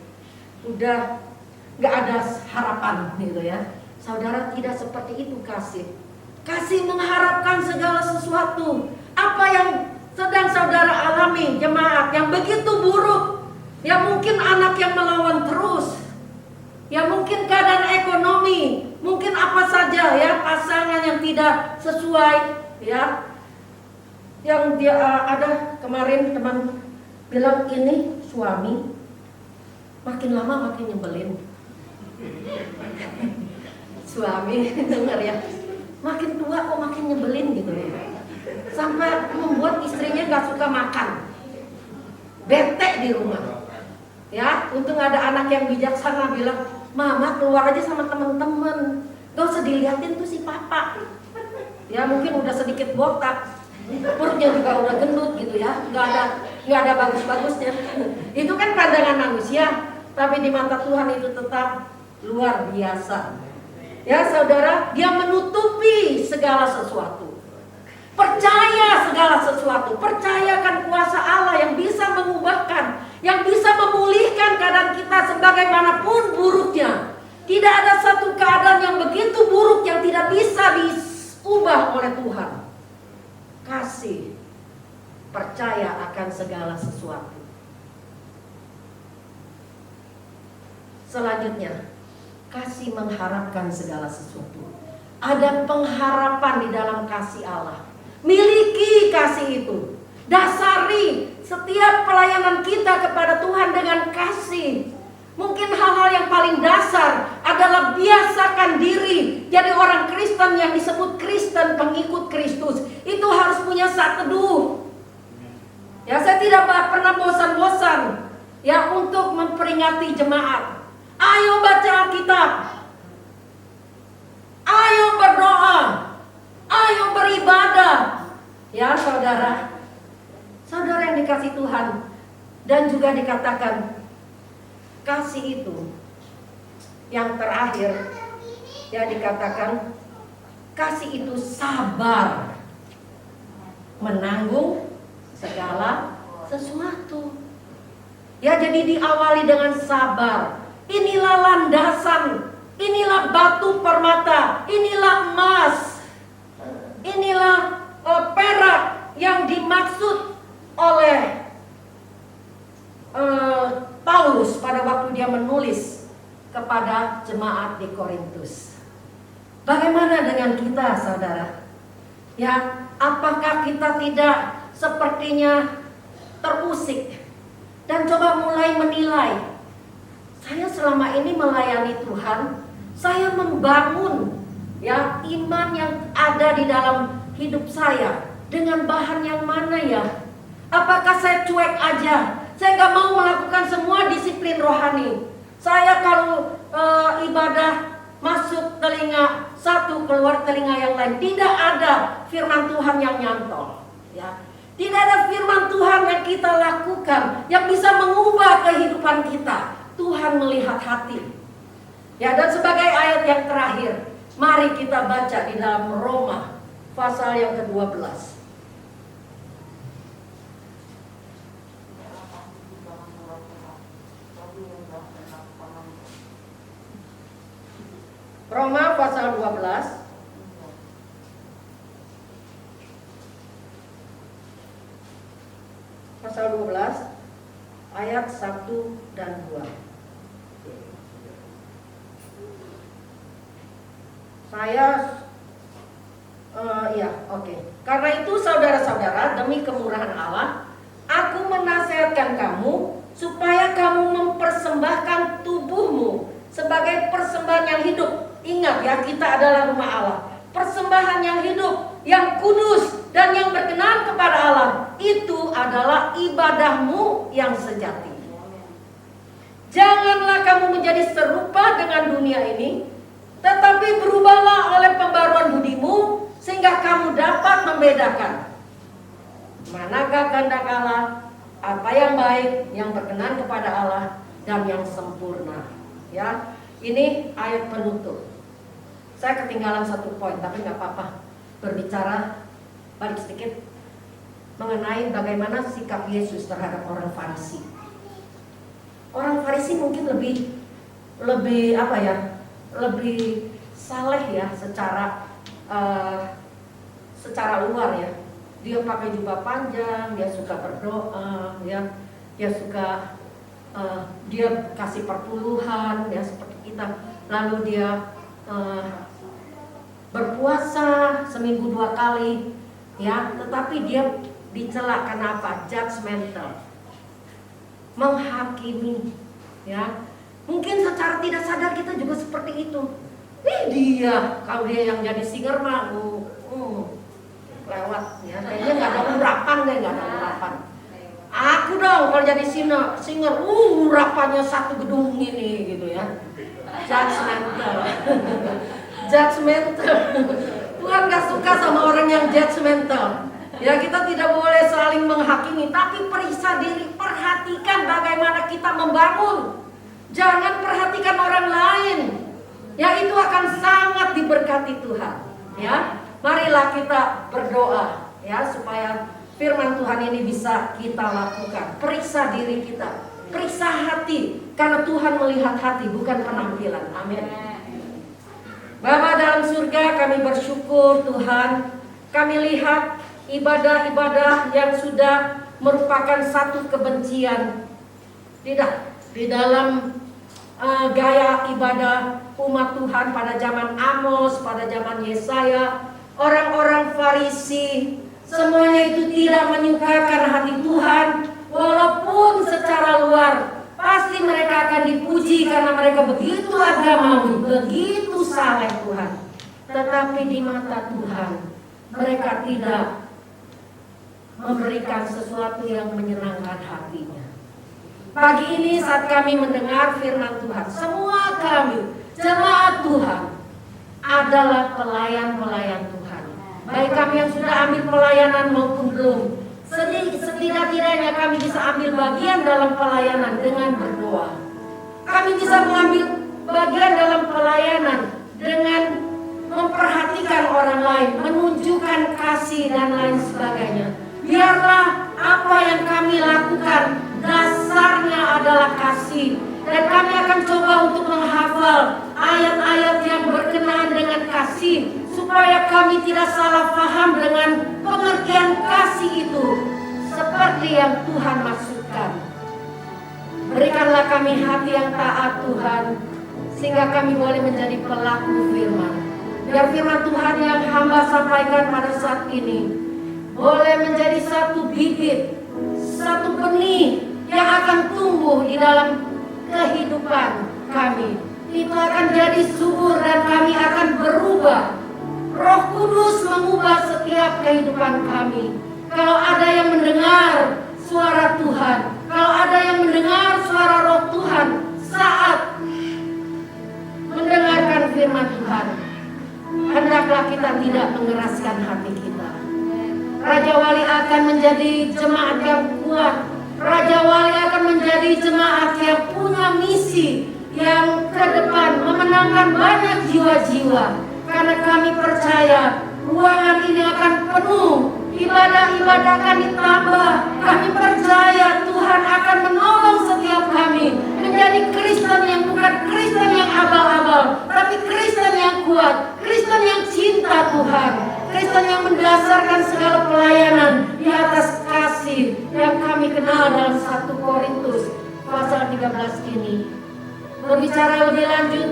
udah nggak ada harapan gitu ya. Saudara, tidak seperti itu kasih. Kasih mengharapkan segala sesuatu. Apa yang sedang saudara alami, jemaat, yang begitu buruk, ya, mungkin anak yang melawan terus, ya, mungkin keadaan ekonomi, mungkin apa saja, ya, pasangan yang tidak sesuai, ya. Yang dia ada kemarin teman bilang, ini suami makin lama makin nyebelin. Suami dengar ya, makin tua kok makin nyebelin gitu ya. Sampai membuat istrinya gak suka makan, bete di rumah. Ya, untung ada anak yang bijaksana bilang, mama keluar aja sama teman-teman, gak usah dilihatin tuh si papa. Ya, mungkin udah sedikit botak, perutnya juga udah gendut gitu ya, nggak ada bagus-bagusnya. Itu kan pandangan manusia, tapi di mata Tuhan itu tetap luar biasa. Ya saudara, dia menutupi segala sesuatu. Percaya segala sesuatu, percayakan kuasa Allah yang bisa mengubahkan, yang bisa memulihkan keadaan kita sebagaimanapun buruknya. Tidak ada satu keadaan yang begitu buruk yang tidak bisa diubah oleh Tuhan. Kasih, percaya akan segala sesuatu. Selanjutnya, kasih mengharapkan segala sesuatu. Ada pengharapan di dalam kasih Allah. Miliki kasih itu. Dasari setiap pelayanan kita kepada Tuhan dengan kasih. Mungkin hal-hal yang paling dasar adalah biasakan diri jadi orang Kristen yang disebut Kristen pengikut Kristus. Itu harus punya saat teduh. Ya, saya tidak pernah bosan-bosan ya untuk memperingati jemaat. Ayo baca Alkitab. Ayo berdoa. Ayo beribadah. Ya, saudara. Saudara yang dikasih Tuhan. Dan juga dikatakan kasih itu yang terakhir ya dikatakan kasih itu sabar menanggung segala sesuatu. Ya, jadi diawali dengan sabar. Inilah landasan, inilah batu permata, inilah emas, inilah perak yang dimaksud oleh Paulus pada waktu dia menulis kepada jemaat di Korintus. Bagaimana dengan kita, saudara? Ya, apakah kita tidak sepertinya terusik dan coba mulai menilai? Saya selama ini melayani Tuhan, saya membangun ya iman yang ada di dalam hidup saya dengan bahan yang mana ya? Apakah saya cuek aja? Saya nggak mau melakukan semua disiplin rohani. Saya kalau ibadah masuk telinga satu, keluar telinga yang lain. Tidak ada firman Tuhan yang nyantol. Ya. Tidak ada firman Tuhan yang kita lakukan yang bisa mengubah kehidupan kita. Tuhan melihat hati. Ya, dan sebagai ayat yang terakhir, mari kita baca di dalam Roma pasal yang ke-12. Roma pasal 12 ayat 1 dan 2. Karena itu saudara-saudara, demi kemurahan Allah, aku menasihatkan kamu supaya kamu mempersembahkan tubuhmu sebagai persembahan yang hidup. Ingat ya, kita adalah rumah Allah. Persembahan yang hidup, yang kudus dan yang berkenan kepada Allah, itu adalah ibadahmu yang sejati. Janganlah kamu menjadi serupa dengan dunia ini, tetapi berubahlah oleh pembaruan budimu, sehingga kamu dapat membedakan manakah kehendak Allah, apa yang baik, yang berkenan kepada Allah, dan yang sempurna. Ya, ini ayat penutup. Saya ketinggalan satu poin, tapi nggak apa-apa. Berbicara balik sedikit mengenai bagaimana sikap Yesus terhadap orang Farisi. Orang Farisi mungkin lebih apa ya? Lebih saleh ya secara luar ya. Dia pakai jubah panjang, dia suka berdoa, ya, dia suka dia kasih perpuluhan ya seperti kita. Lalu dia berpuasa seminggu 2 kali ya, tetapi dia dicela kenapa? Judgmental, menghakimi ya. Mungkin secara tidak sadar kita juga seperti itu. Kalau dia yang jadi singer mah lewat ya, kayaknya nggak ada urapan deh, nggak ada urapan. Aku dong kalau jadi singer, urapannya satu gedung ini gitu ya. Judgmental. Judgmental. Tuhan gak suka sama orang yang judgmental. Ya, kita tidak boleh saling menghakimi, tapi periksa diri, perhatikan bagaimana kita membangun. Jangan perhatikan orang lain. Ya, itu akan sangat diberkati Tuhan. Ya, marilah kita berdoa ya supaya firman Tuhan ini bisa kita lakukan. Periksa diri kita, periksa hati, karena Tuhan melihat hati bukan penampilan. Amin. Bapa dalam surga, kami bersyukur Tuhan, kami lihat ibadah-ibadah yang sudah merupakan satu kebencian di dalam gaya ibadah umat Tuhan pada zaman Amos, pada zaman Yesaya. Orang-orang Farisi semuanya itu tidak menyukakan hati Tuhan, walaupun secara luar pasti mereka akan dipuji karena mereka begitu agamawi, begitu saleh Tuhan. Tetapi di mata Tuhan mereka tidak memberikan sesuatu yang menyenangkan hatinya. Pagi ini saat kami mendengar firman Tuhan, semua kami jemaat Tuhan adalah pelayan-pelayan Tuhan. Baik kami yang sudah ambil pelayanan maupun belum, setidak-tidaknya kami bisa ambil bagian dalam pelayanan dengan berdoa. Kami bisa mengambil bagian dalam pelayanan dengan memperhatikan orang lain, menunjukkan kasih dan lain sebagainya. Biarlah apa yang kami lakukan dasarnya adalah kasih. Dan kami akan coba untuk menghafal ayat-ayat yang berkenaan dengan kasih, supaya kami tidak salah paham dengan pengertian kasih itu seperti yang Tuhan maksudkan. Berikanlah kami hati yang taat Tuhan, sehingga kami boleh menjadi pelaku firman. Biar firman Tuhan yang hamba sampaikan pada saat ini boleh menjadi satu bibit, satu benih yang akan tumbuh di dalam kehidupan kami. Itu akan jadi subur dan kami akan berubah. Roh Kudus mengubah setiap kehidupan kami. Kalau ada yang mendengar suara Tuhan, kalau ada yang mendengar suara Roh Tuhan saat mendengarkan firman Tuhan, hendaklah kita tidak mengeraskan hati kita. Raja Wali akan menjadi jemaat yang kuat. Raja Wali akan menjadi jemaat yang punya misi yang ke depan, memenangkan banyak jiwa-jiwa. Karena kami percaya ruangan ini akan penuh, ibadah-ibadah akan ditambah. Kami percaya Tuhan akan menolong setiap kami menjadi Kristen yang bukan Kristen yang abal-abal, tapi Kristen yang kuat, Kristen yang cinta Tuhan, Kristen yang mendasarkan segala pelayanan di atas kasih yang kami kenal dalam 1 Korintus pasal 13 ini. Berbicara lebih lanjut,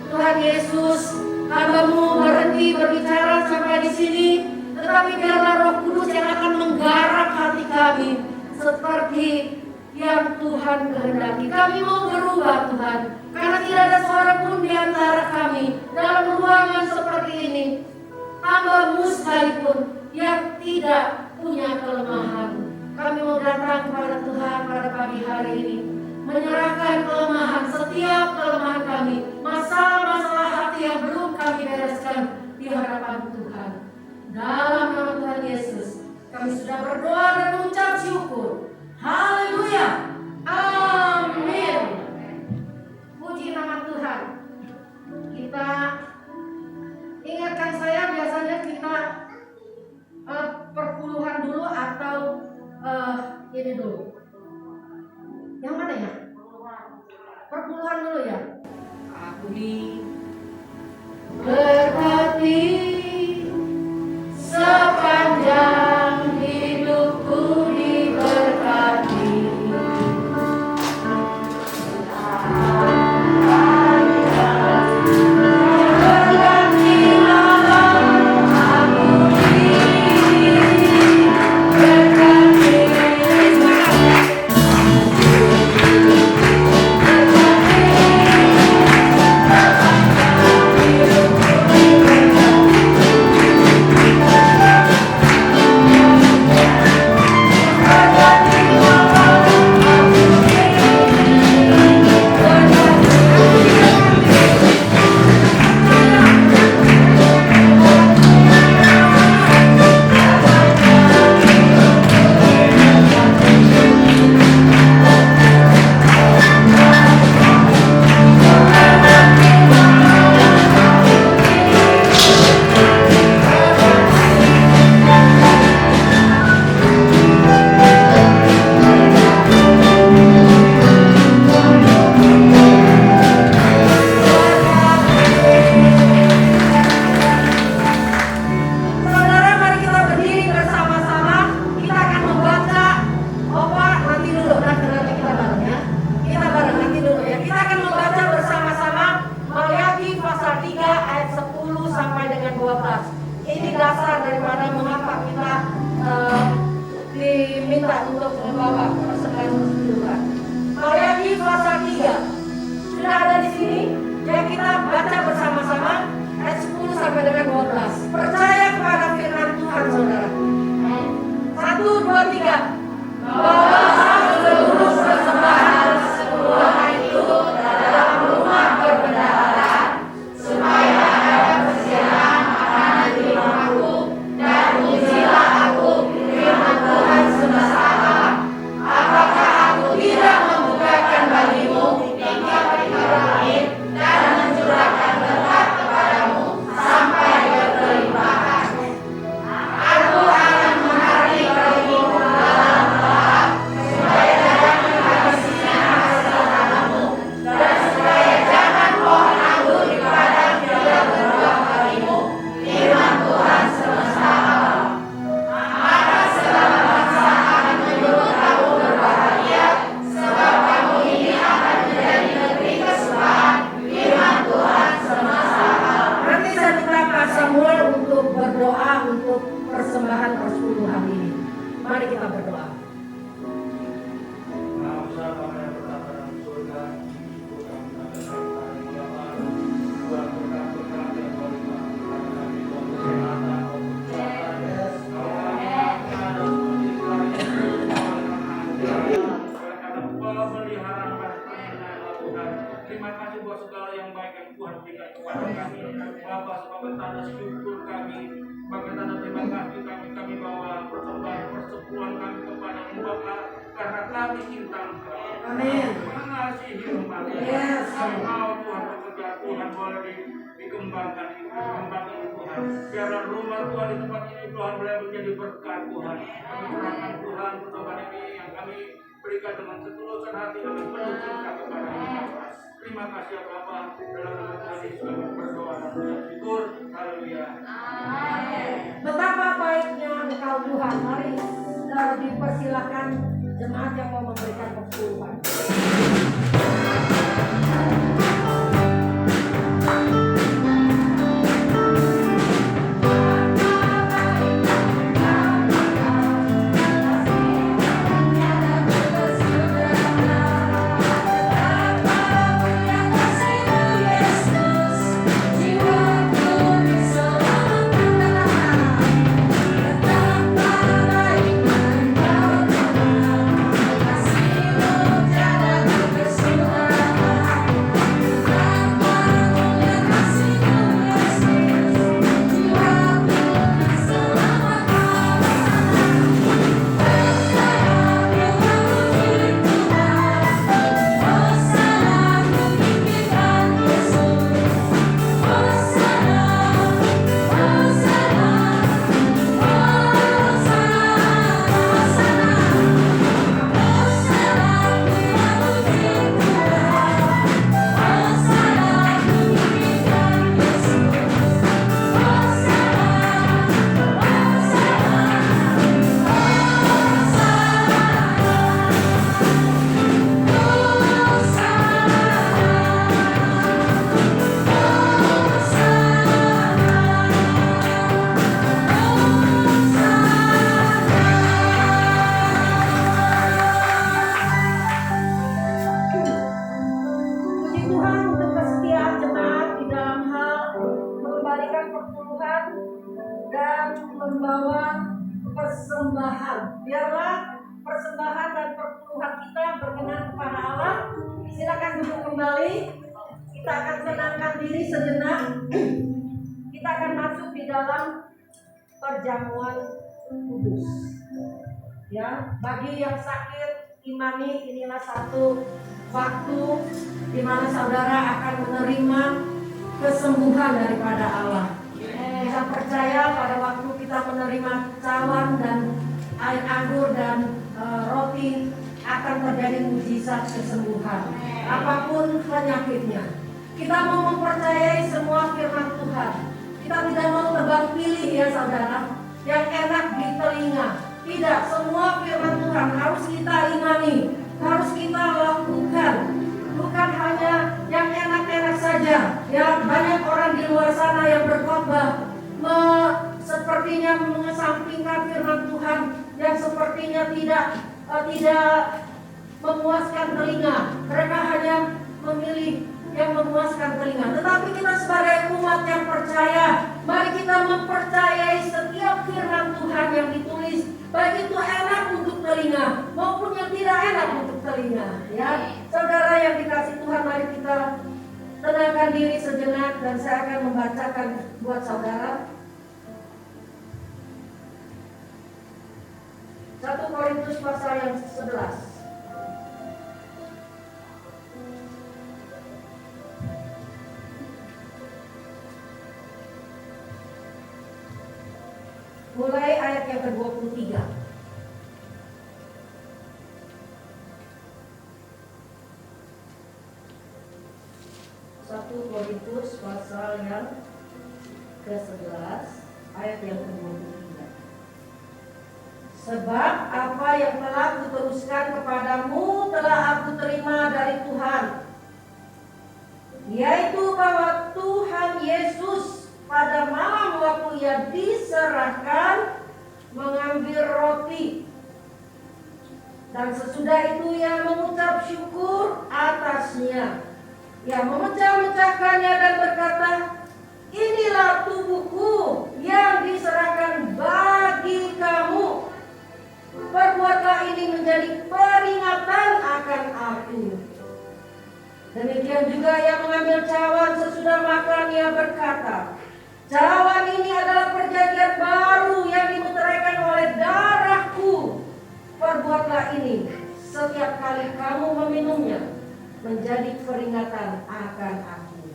Tuhan Yesus, hamba-Mu berhenti berbicara sampai di sini, tetapi biarlah Roh Kudus yang akan menggarap hati kami seperti yang Tuhan kehendaki. Kami mau berubah Tuhan, karena tidak ada suara pun di antara kami dalam ruangan seperti ini, hamba-Mu sekalipun yang tidak punya kelemahan. Kami mau datang kepada Tuhan pada pagi hari ini, menyerahkan kelemahan, setiap kelemahan kami, masalah-masalah hati yang belum kami bereskan di hadapan Tuhan. Dalam nama Tuhan Yesus, kami sudah berdoa dan mengucap syukur. Haleluya. Amin. Puji nama Tuhan. Kita ingatkan saya, biasanya kita perpuluhan dulu atau ini dulu. Yang mana ya? Perpuluhan dulu ya. Aku diberkati sepanjang hidupku, diberkati. Engkau melihara nama Tuhan. Terima kasih buat segala yang baik yang Tuhan berikan kepada kami. Bapa, sebagai tanda syukur kami, sebagai tanda terima kasih kami bawa persembahan persepuluhan kami kepada Bapa, karena kami cinta Engkau. Amin. Mengasihi umat. Yes. Engkau Tuhan bekerja, Tuhan boleh dikembangkan Tuhan. Biarlah rumah Tuhan di tempat ini Tuhan boleh menjadi berkat Tuhan. Kami serahkan Tuhan persembahan ini yang kami berikan dengan ketulusan hati dan penuh cinta kepada Bapa. Terima kasih ya Bapa, dalam nama Tuhan Yesus kami berdoa dan bersyukur. Haleluya. Betapa baiknya Engkau Tuhan. Mari dipersilakan jemaat yang mau memberikan persepuluhan. Membawa persembahan. Biarlah persembahan dan perpuluhan kita berkenan kepada Allah. Silakan duduk kembali. Kita akan tenangkan diri sejenak. Kita akan masuk di dalam perjamuan kudus. Ya, bagi yang sakit, imani inilah satu waktu di mana saudara akan menerima kesembuhan daripada Allah. Kita percaya pada waktu kita menerima cawan dan air anggur dan roti akan terjadi mujizat kesembuhan apapun penyakitnya. Kita mau mempercayai semua firman Tuhan. Kita tidak mau tebang pilih ya saudara, yang enak di telinga. Tidak, semua firman Tuhan harus kita imani, harus kita lakukan. Bukan hanya yang enak-enak saja. Ya, banyak orang di luar sana yang berkhotbah sepertinya mengesampingkan firman Tuhan yang sepertinya tidak memuaskan telinga. Mereka hanya memilih yang memuaskan telinga. Tetapi kita sebagai umat yang percaya, mari kita mempercayai setiap firman Tuhan yang ditulis, baik itu enak untuk telinga maupun yang tidak enak untuk telinga. Ya, saudara yang dikasih Tuhan, mari kita tenangkan diri sejenak dan saya akan membacakan buat saudara 1 Korintus pasal yang 11. Mulai ayat yang ke-23. 1 Korintus pasal yang ke-11 ayat yang ke-23. Sebab apa yang telah kuteruskan kepadamu telah aku terima dari Tuhan, yaitu bahwa Tuhan Yesus pada malam waktu Ia diserahkan mengambil roti, dan sesudah itu Ia mengucap syukur atasnya. Ia memecah-mecahkannya dan berkata, inilah tubuhku yang diserahkan bagi kamu. Perbuatlah ini menjadi peringatan akan Demikian juga ia mengambil cawan sesudah makan, ia berkata, cawan ini adalah perjanjian baru yang dimeteraikan oleh darahku. Perbuatlah ini setiap kali kamu meminumnya, menjadi peringatan akan aku.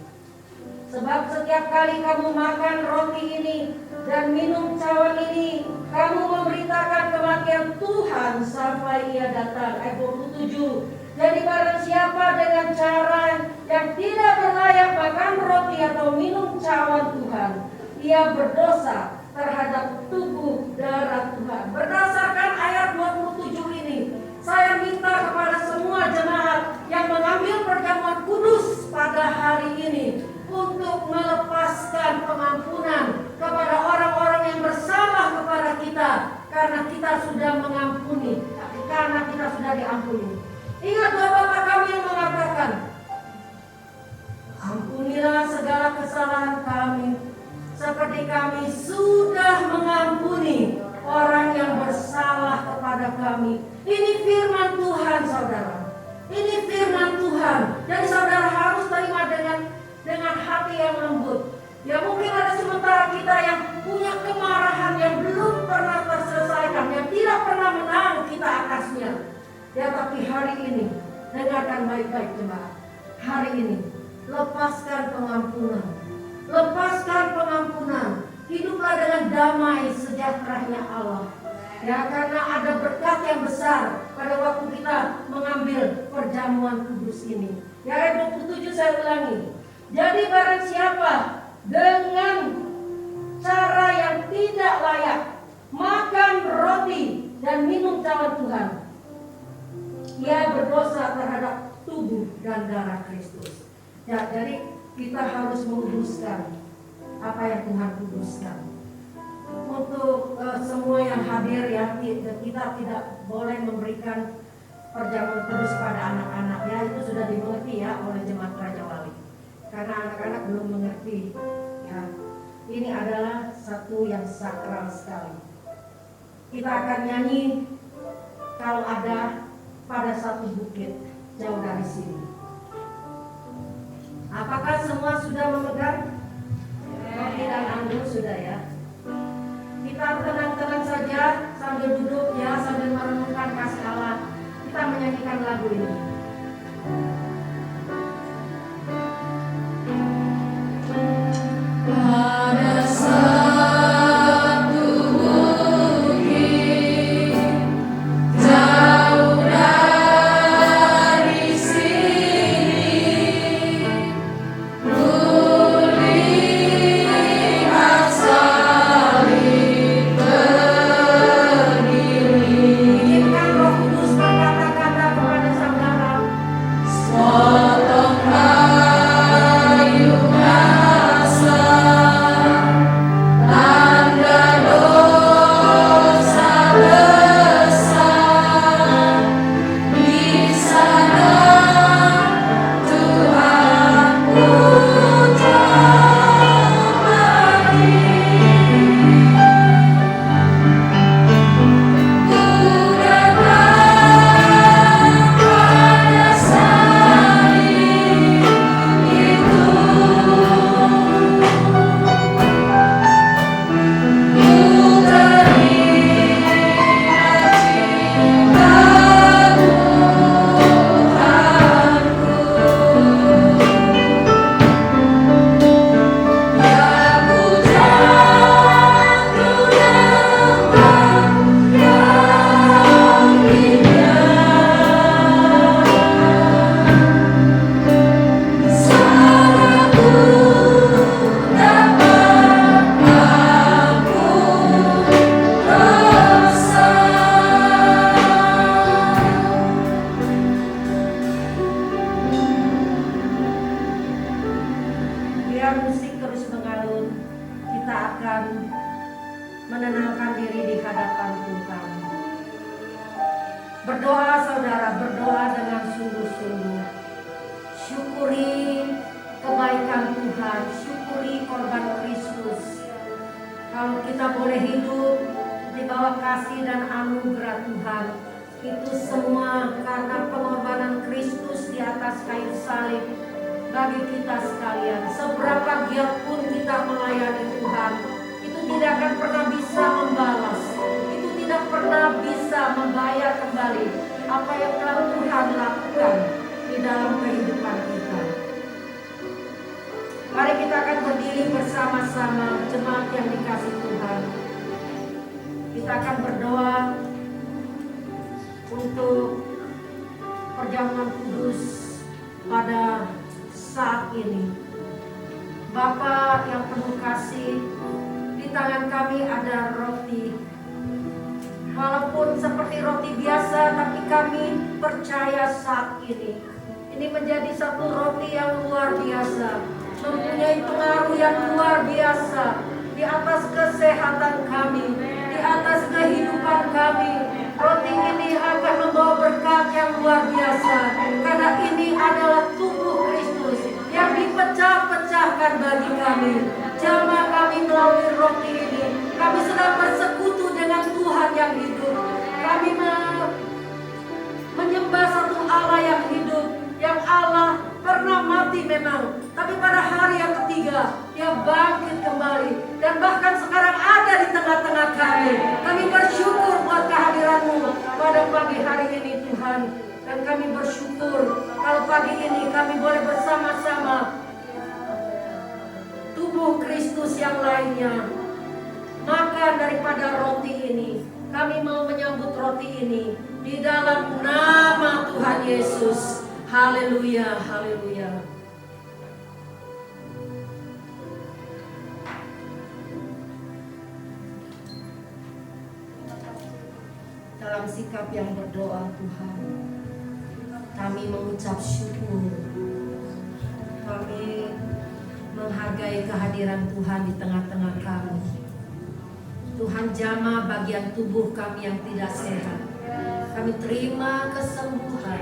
Sebab setiap kali kamu makan roti ini dan minum cawan ini, kamu memberitakan kematian Tuhan sampai ia datang. Ayat 27. Jadi barang siapa dengan cara yang tidak berlayak makan roti atau minum cawan Tuhan, ia berdosa terhadap tubuh darah Tuhan. Berdasarkan ayat 27 ini, saya minta kepada semua jemaat yang mengambil perjamuan kudus pada hari ini untuk melepaskan pengampunan kepada orang-orang yang bersalah kepada kita, karena kita sudah mengampuni, karena kita sudah diampuni. Ingat Bapak kami yang mengatakan, ampunilah segala kesalahan kami, seperti kami sudah mengampuni orang yang bersalah kepada kami. Ini firman Tuhan, saudara. Ini firman Tuhan. Jadi saudara harus terima dengan hati yang lembut. Ya mungkin ada sementara kita yang punya kemarahan yang belum pernah terselesaikan, yang tidak pernah menang kita atasnya. Ya tapi hari ini, dengarkan baik-baik jemaat. Hari ini, lepaskan pengampunan. Lepaskan pengampunan. Hiduplah dengan damai sejahteranya Allah. Ya karena ada berkat yang besar pada waktu kita mengambil perjamuan kudus ini. Ya ayat 27 saya ulangi. Jadi barang siapa dengan cara yang tidak layak makan roti dan minum cawan Tuhan, ia berdosa terhadap tubuh dan darah Kristus. Ya, jadi kita harus menguduskan apa yang Tuhan kuduskan. Untuk semua yang hadir ya, kita tidak boleh memberikan perjamuan kudus pada anak-anak. Ya, itu sudah dimengerti ya oleh jemaat Raja Wali. Karena anak-anak belum mengerti. Ya, ini adalah satu yang sakral sekali. Kita akan nyanyi kalau ada pada satu bukit jauh dari sini. Apakah semua sudah memegang? Roti dan anggur sudah ya. Kita tenang-tenang saja sambil duduk ya, sambil merenungkan kasih Allah. Kita menyanyikan lagu ini. Pada satu bukit jauh dari sini, kulihat salib berdiri. Izinkan Roh Kudus berkata-kata kepada saudara. Sepotong kayu kasar, tanda dosa besar, di sana Tuhanku kembali. Ku datang pada salib itu, ku teringat cinta Tuhanku. Ya ku jatuh depan kakinya, salahku dapat ampun dosa. Biar musik terus mengalun, kita akan menenangkan diri di hadapan Tuhan. Berdoa saudara, berdoa dengan sungguh-sungguh. Syukuri kebaikan Tuhan, syukuri korban Kristus. Kalau kita boleh hidup di bawah kasih dan anugerah Tuhan, itu semua karena pengorbanan Kristus di atas kayu salib. salib bagi kita sekalian. Seberapa giat pun kita melayani Tuhan, itu tidak akan pernah bisa membalas, itu tidak pernah bisa membayar kembali apa yang telah Tuhan lakukan di dalam kehidupan kita. Mari kita akan berdiri bersama-sama jemaat yang dikasih Tuhan. Kita akan berdoa untuk perjamuan kudus pada saat ini. Bapa yang penuh kasih, di tangan kami ada roti. Walaupun seperti roti biasa, tapi kami percaya saat ini menjadi satu roti yang luar biasa, mempunyai pengaruh yang luar biasa di atas kesehatan kami, di atas kehidupan kami. Roti ini akan membawa berkat yang luar biasa, karena ini adalah tubuh Kristus yang dipecah-pecahkan bagi kami. Jamaah kami melalui roti ini, kami sedang bersekutu dengan Tuhan yang hidup. Kami menyembah satu Allah yang hidup, yang Allah pernah mati memang, tapi pada hari yang ketiga Dia bangkit kembali, dan bahkan sekarang ada di tengah-tengah kami. Kami bersyukur buat kehadiran-Mu pada pagi hari ini Tuhan, dan kami bersyukur kalau pagi ini kami boleh bersama-sama tubuh Kristus yang lainnya makan daripada roti ini. Kami mau menyambut roti ini di dalam nama Tuhan Yesus. Haleluya, haleluya. Dalam sikap yang berdoa Tuhan, kami mengucap syukur. Kami menghargai kehadiran Tuhan di tengah-tengah kami. Tuhan jamah bagian tubuh kami yang tidak sehat. Kami terima kesembuhan,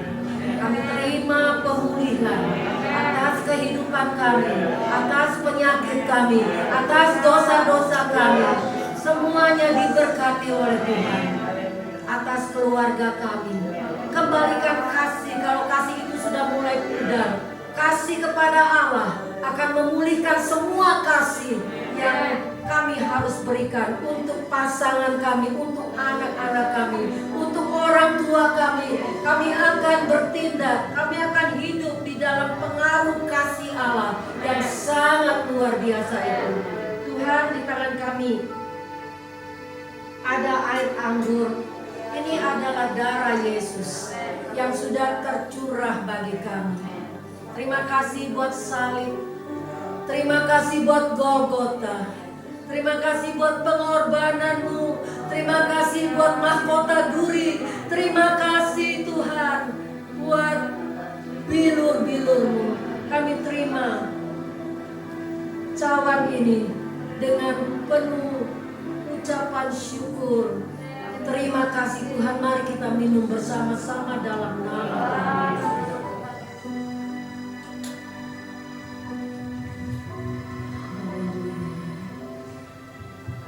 kami terima pemulihan atas kehidupan kami, atas penyakit kami, atas dosa-dosa kami. Semuanya diberkati oleh Tuhan. Atas keluarga kami, kembalikan kasih. Kalau kasih itu sudah mulai pudar, kasih kepada Allah akan memulihkan semua kasih yang kami harus berikan untuk pasangan kami, untuk anak-anak kami, untuk orang tua kami. Kami akan bertindak, kami akan hidup di dalam pengaruh kasih Allah yang sangat luar biasa itu. Tuhan, di tangan kami ada air anggur. Ini adalah darah Yesus yang sudah tercurah bagi kami. Terima kasih buat salib, terima kasih buat Golgota, terima kasih buat pengorbanan-Mu, terima kasih buat mahkota duri, terima kasih Tuhan buat bilur-bilur-Mu. Kami terima cawan ini dengan penuh ucapan syukur. Terima kasih Tuhan, mari kita minum bersama-sama dalam nama Tuhan Yesus.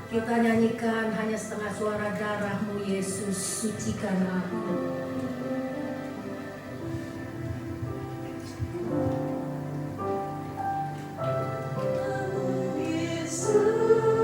Kita nyanyikan hanya setengah suara, darah-Mu Yesus, sucikan aku. Yesus,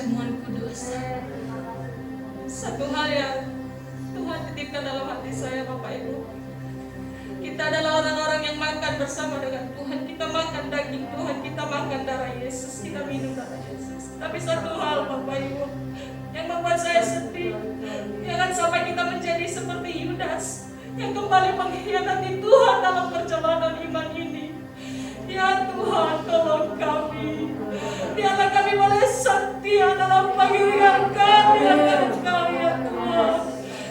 perjamuan kudus. Satu hal yang Tuhan titipkan dalam hati saya, Bapak Ibu, kita adalah orang-orang yang makan bersama dengan Tuhan. Kita makan daging Tuhan, kita makan darah Yesus, kita minum darah Yesus. Tapi satu hal, Bapak Ibu, yang membuat saya sedih, jangan sampai kita menjadi seperti Yudas yang kembali mengkhianati Tuhan dalam perjalanan iman ini. Ya Tuhan, tolong kami. Biarlah kami boleh setia dalam panggilan kami akan Engkau, ya Tuhan.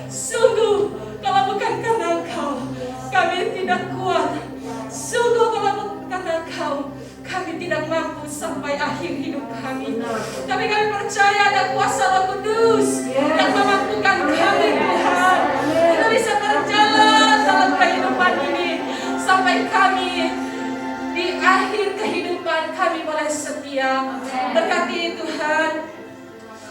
Sungguh, kalau bukan karena Engkau, kami tidak kuat. Sungguh, kalau bukan Engkau, kami tidak mampu sampai akhir hidup kami. Tapi kami percaya ada kuasa Roh Kudus yang memampukan kami, Tuhan. Kita bisa berjalan dalam kehidupan ini sampai kami di akhir kehidupan kami boleh setia. Berkati Tuhan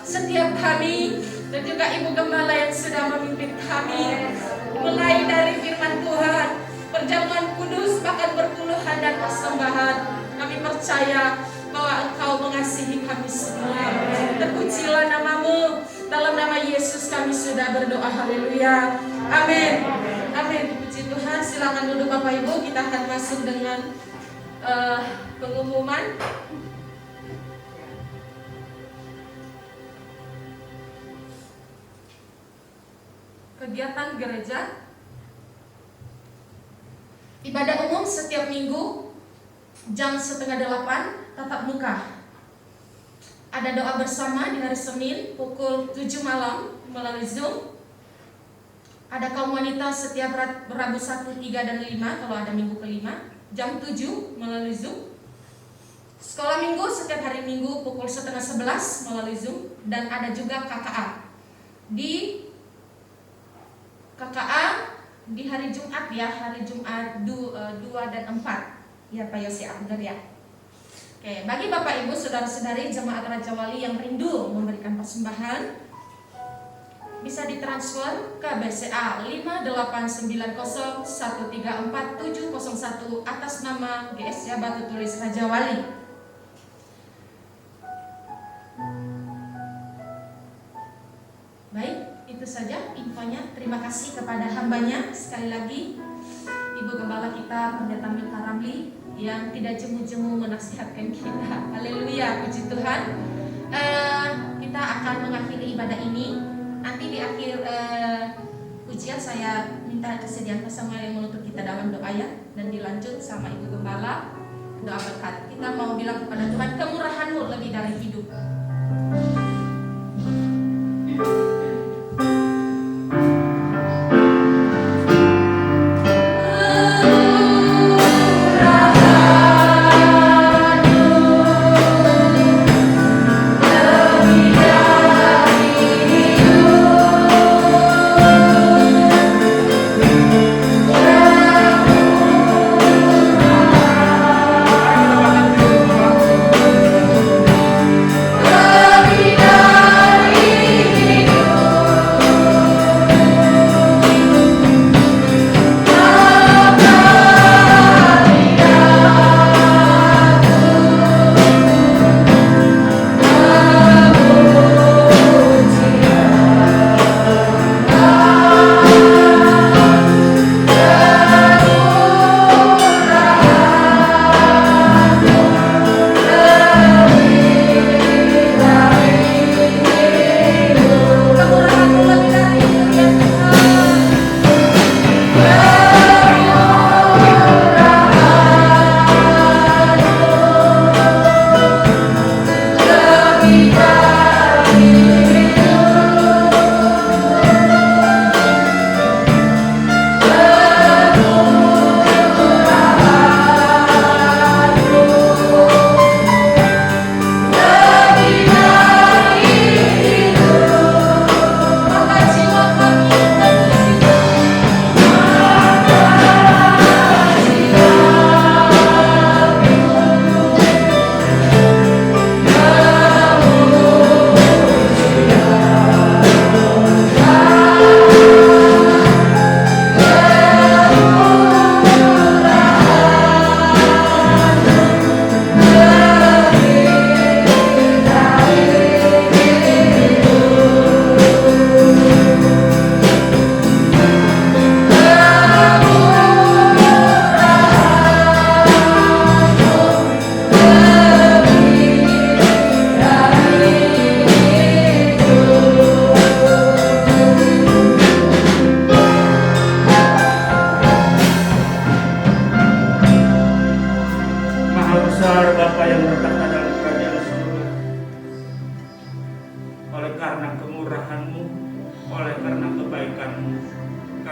setiap kami dan juga Ibu Gembala yang sudah memimpin kami, mulai dari firman Tuhan, perjamuan kudus, bahkan perpuluhan dan persembahan. Kami percaya bahwa Engkau mengasihi kami semua. Terpujilah nama-Mu. Dalam nama Yesus kami sudah berdoa. Haleluya. Amin. Amin. Puji Tuhan. Silakan duduk Bapak Ibu. Kita akan masuk dengan pengumuman. Kegiatan gereja. Ibadah umum setiap minggu jam 7:30 tatap muka. Ada doa bersama di hari Senin pukul 7 malam melalui Zoom. Ada kaum wanita setiap Rabu 1, 3, dan 5 kalau ada minggu kelima jam 7 melalui Zoom. Sekolah minggu setiap hari Minggu pukul 10:30 melalui Zoom. Dan ada juga KKA di hari Jumat ya, hari Jumat 2 dan 4 ya Pak Yosi Abdur ya. Oke, bagi Bapak Ibu saudara-saudari jemaat Raja Wali yang rindu memberikan persembahan, bisa ditransfer ke BCA 5890134701 atas nama GSJ Batu Tulis Raja Wali. Baik, itu saja infonya. Terima kasih kepada hambanya. Sekali lagi Ibu Gembala kita Pendeta Milka Ramli yang tidak jemu-jemu menasihatkan kita. Haleluya, puji Tuhan. Kita akan mengakhiri ibadah ini. Nanti di akhir pujian saya minta kesediaan bersama yang menutup kita dalam doa ya, dan dilanjut sama Ibu Gembala doa berkat. Kita mau bilang kepada Tuhan, kemurahan-Mu lebih dari hidup. Lebih dari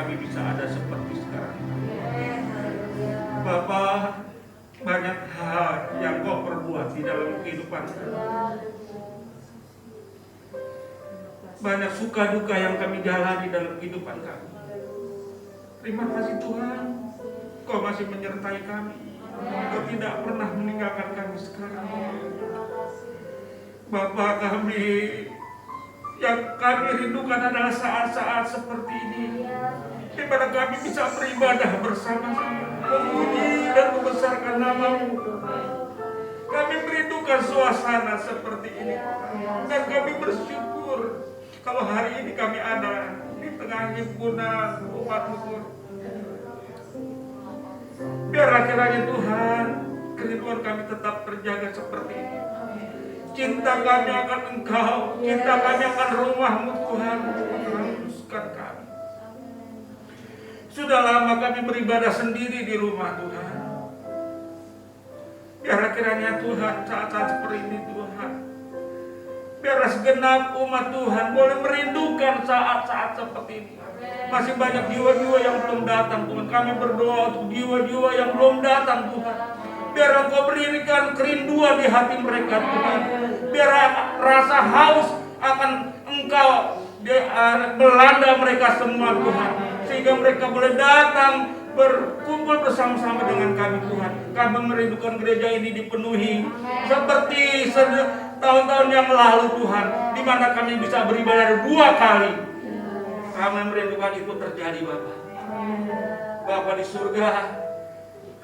kami bisa ada seperti sekarang. Bapa, banyak hal yang Kau perbuat di dalam kehidupan kami. Banyak suka duka yang kami jalani dalam kehidupan kami. Terima kasih Tuhan, Kau masih menyertai kami. Kau tidak pernah meninggalkan kami sekarang. Bapa, kami yang kami rindukan adalah saat-saat seperti ini, di mana kami bisa beribadah bersama-sama, memuji dan membesarkan nama-Mu. Kami merindukan suasana seperti ini, dan kami bersyukur kalau hari ini kami ada di tengah himpunan umat-Mu. Biarlah kiranya Tuhan, kerinduan kami tetap terjaga seperti ini. Cinta kami akan Engkau, cinta kami akan rumah-Mu Tuhan, mengharuskan kami. Sudah lama kami beribadah sendiri di rumah Tuhan. Biarlah kiranya Tuhan, saat-saat seperti ini Tuhan, biarlah segenap umat Tuhan boleh merindukan saat-saat seperti ini. Masih banyak jiwa-jiwa yang belum datang Tuhan. Kami berdoa untuk jiwa-jiwa yang belum datang Tuhan. Biar Engkau berikan kerinduan di hati mereka Tuhan. Biar rasa haus akan Engkau melanda mereka semua Tuhan. Sehingga mereka boleh datang berkumpul bersama-sama dengan kami Tuhan. Kami merindukan gereja ini dipenuhi seperti tahun-tahun yang lalu Tuhan, di mana kami bisa beribadah 2 kali. Kami merindukan itu terjadi Bapa. Bapa di surga,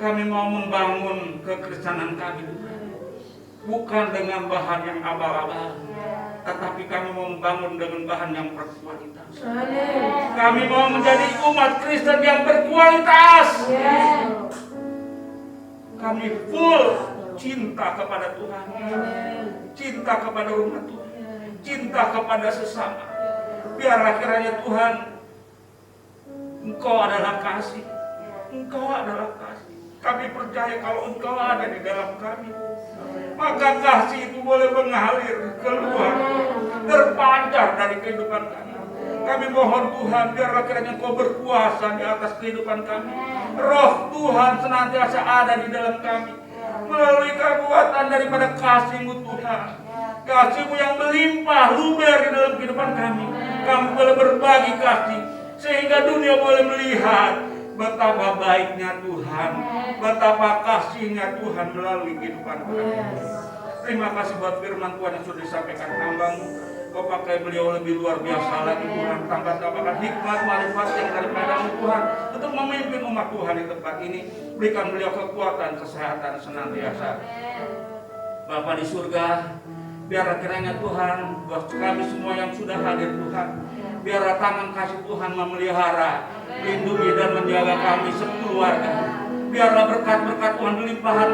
kami mau membangun kekristenan kami Tuhan, bukan dengan bahan yang abal-abal, tetapi kami mau membangun dengan bahan yang berkualitas. Kami mau menjadi umat Kristen yang berkualitas. Kami full cinta kepada Tuhan, cinta kepada umat Tuhan, cinta kepada sesama. Biarlah kiranya Tuhan, Engkau adalah kasih, Engkau adalah kasih. Kami percaya kalau Engkau ada di dalam kami, maka kasih itu boleh mengalir keluar, terpancar dari kehidupan kami. Kami mohon Tuhan, biarlah kiranya Engkau berkuasa di atas kehidupan kami. Roh Tuhan senantiasa ada di dalam kami, melalui kekuatan daripada kasih-Mu Tuhan. Kasih-Mu yang melimpah luber di dalam kehidupan kami. Kami boleh berbagi kasih, sehingga dunia boleh melihat betapa baiknya Tuhan, betapa kasihnya Tuhan melalui kehidupan kami. Terima kasih buat firman Tuhan yang sudah disampaikan hamba-Mu. Kau pakai beliau lebih luar biasa lagi Tuhan. Tambahkan hikmat, marifat yang daripada-Mu Tuhan, untuk memimpin umat Tuhan di tempat ini. Berikan beliau kekuatan, kesehatan senantiasa. Bapa di surga, biarlah kiranya Tuhan, buat kami semua yang sudah hadir Tuhan, biarlah tangan kasih Tuhan memelihara, lindungi dan menjaga kami sekeluarga. Biarlah berkat-berkat Tuhan dilimpahkan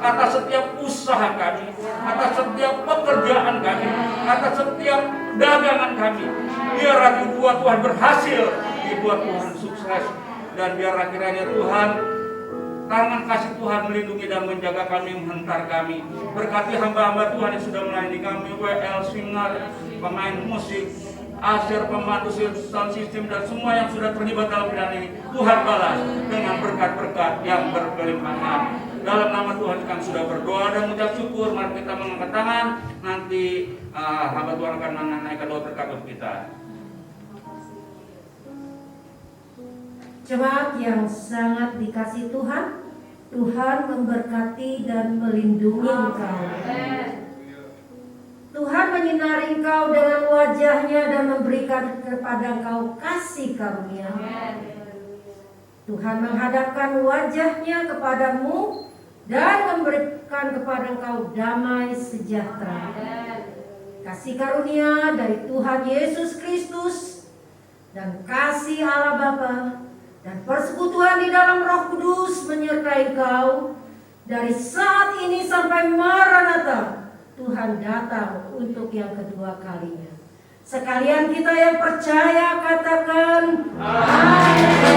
atas setiap usaha kami, atas setiap pekerjaan kami, atas setiap dagangan kami. Biarlah dibuat Tuhan berhasil, dibuat Tuhan sukses. Dan biarlah kiranya Tuhan, tangan kasih Tuhan melindungi dan menjaga kami, menghentar kami. Berkati hamba-hamba Tuhan yang sudah melayani kami, WL, singer, pemain musik, Asir, pemandu sound system, dan semua yang sudah terlibat dalam bidang ini. Tuhan balas dengan berkat-berkat yang berkelimpahan. Dalam nama Tuhan kami sudah berdoa dan mengucap syukur. Mari kita mengangkat tangan. Nanti hamba Tuhan akan menaikkan doa berkat untuk kita. Jemaat yang sangat dikasih Tuhan, Tuhan memberkati dan melindungi engkau. Tuhan menyinari engkau dengan wajah-Nya dan memberikan kepada engkau kasih karunia. Tuhan menghadapkan wajah-Nya kepadamu dan memberikan kepada engkau damai sejahtera. Kasih karunia dari Tuhan Yesus Kristus dan kasih Allah Bapa dan persekutuan di dalam Roh Kudus menyertai engkau dari saat ini sampai Maranatha. Tuhan datang untuk yang kedua kalinya. Sekalian kita yang percaya katakan amin.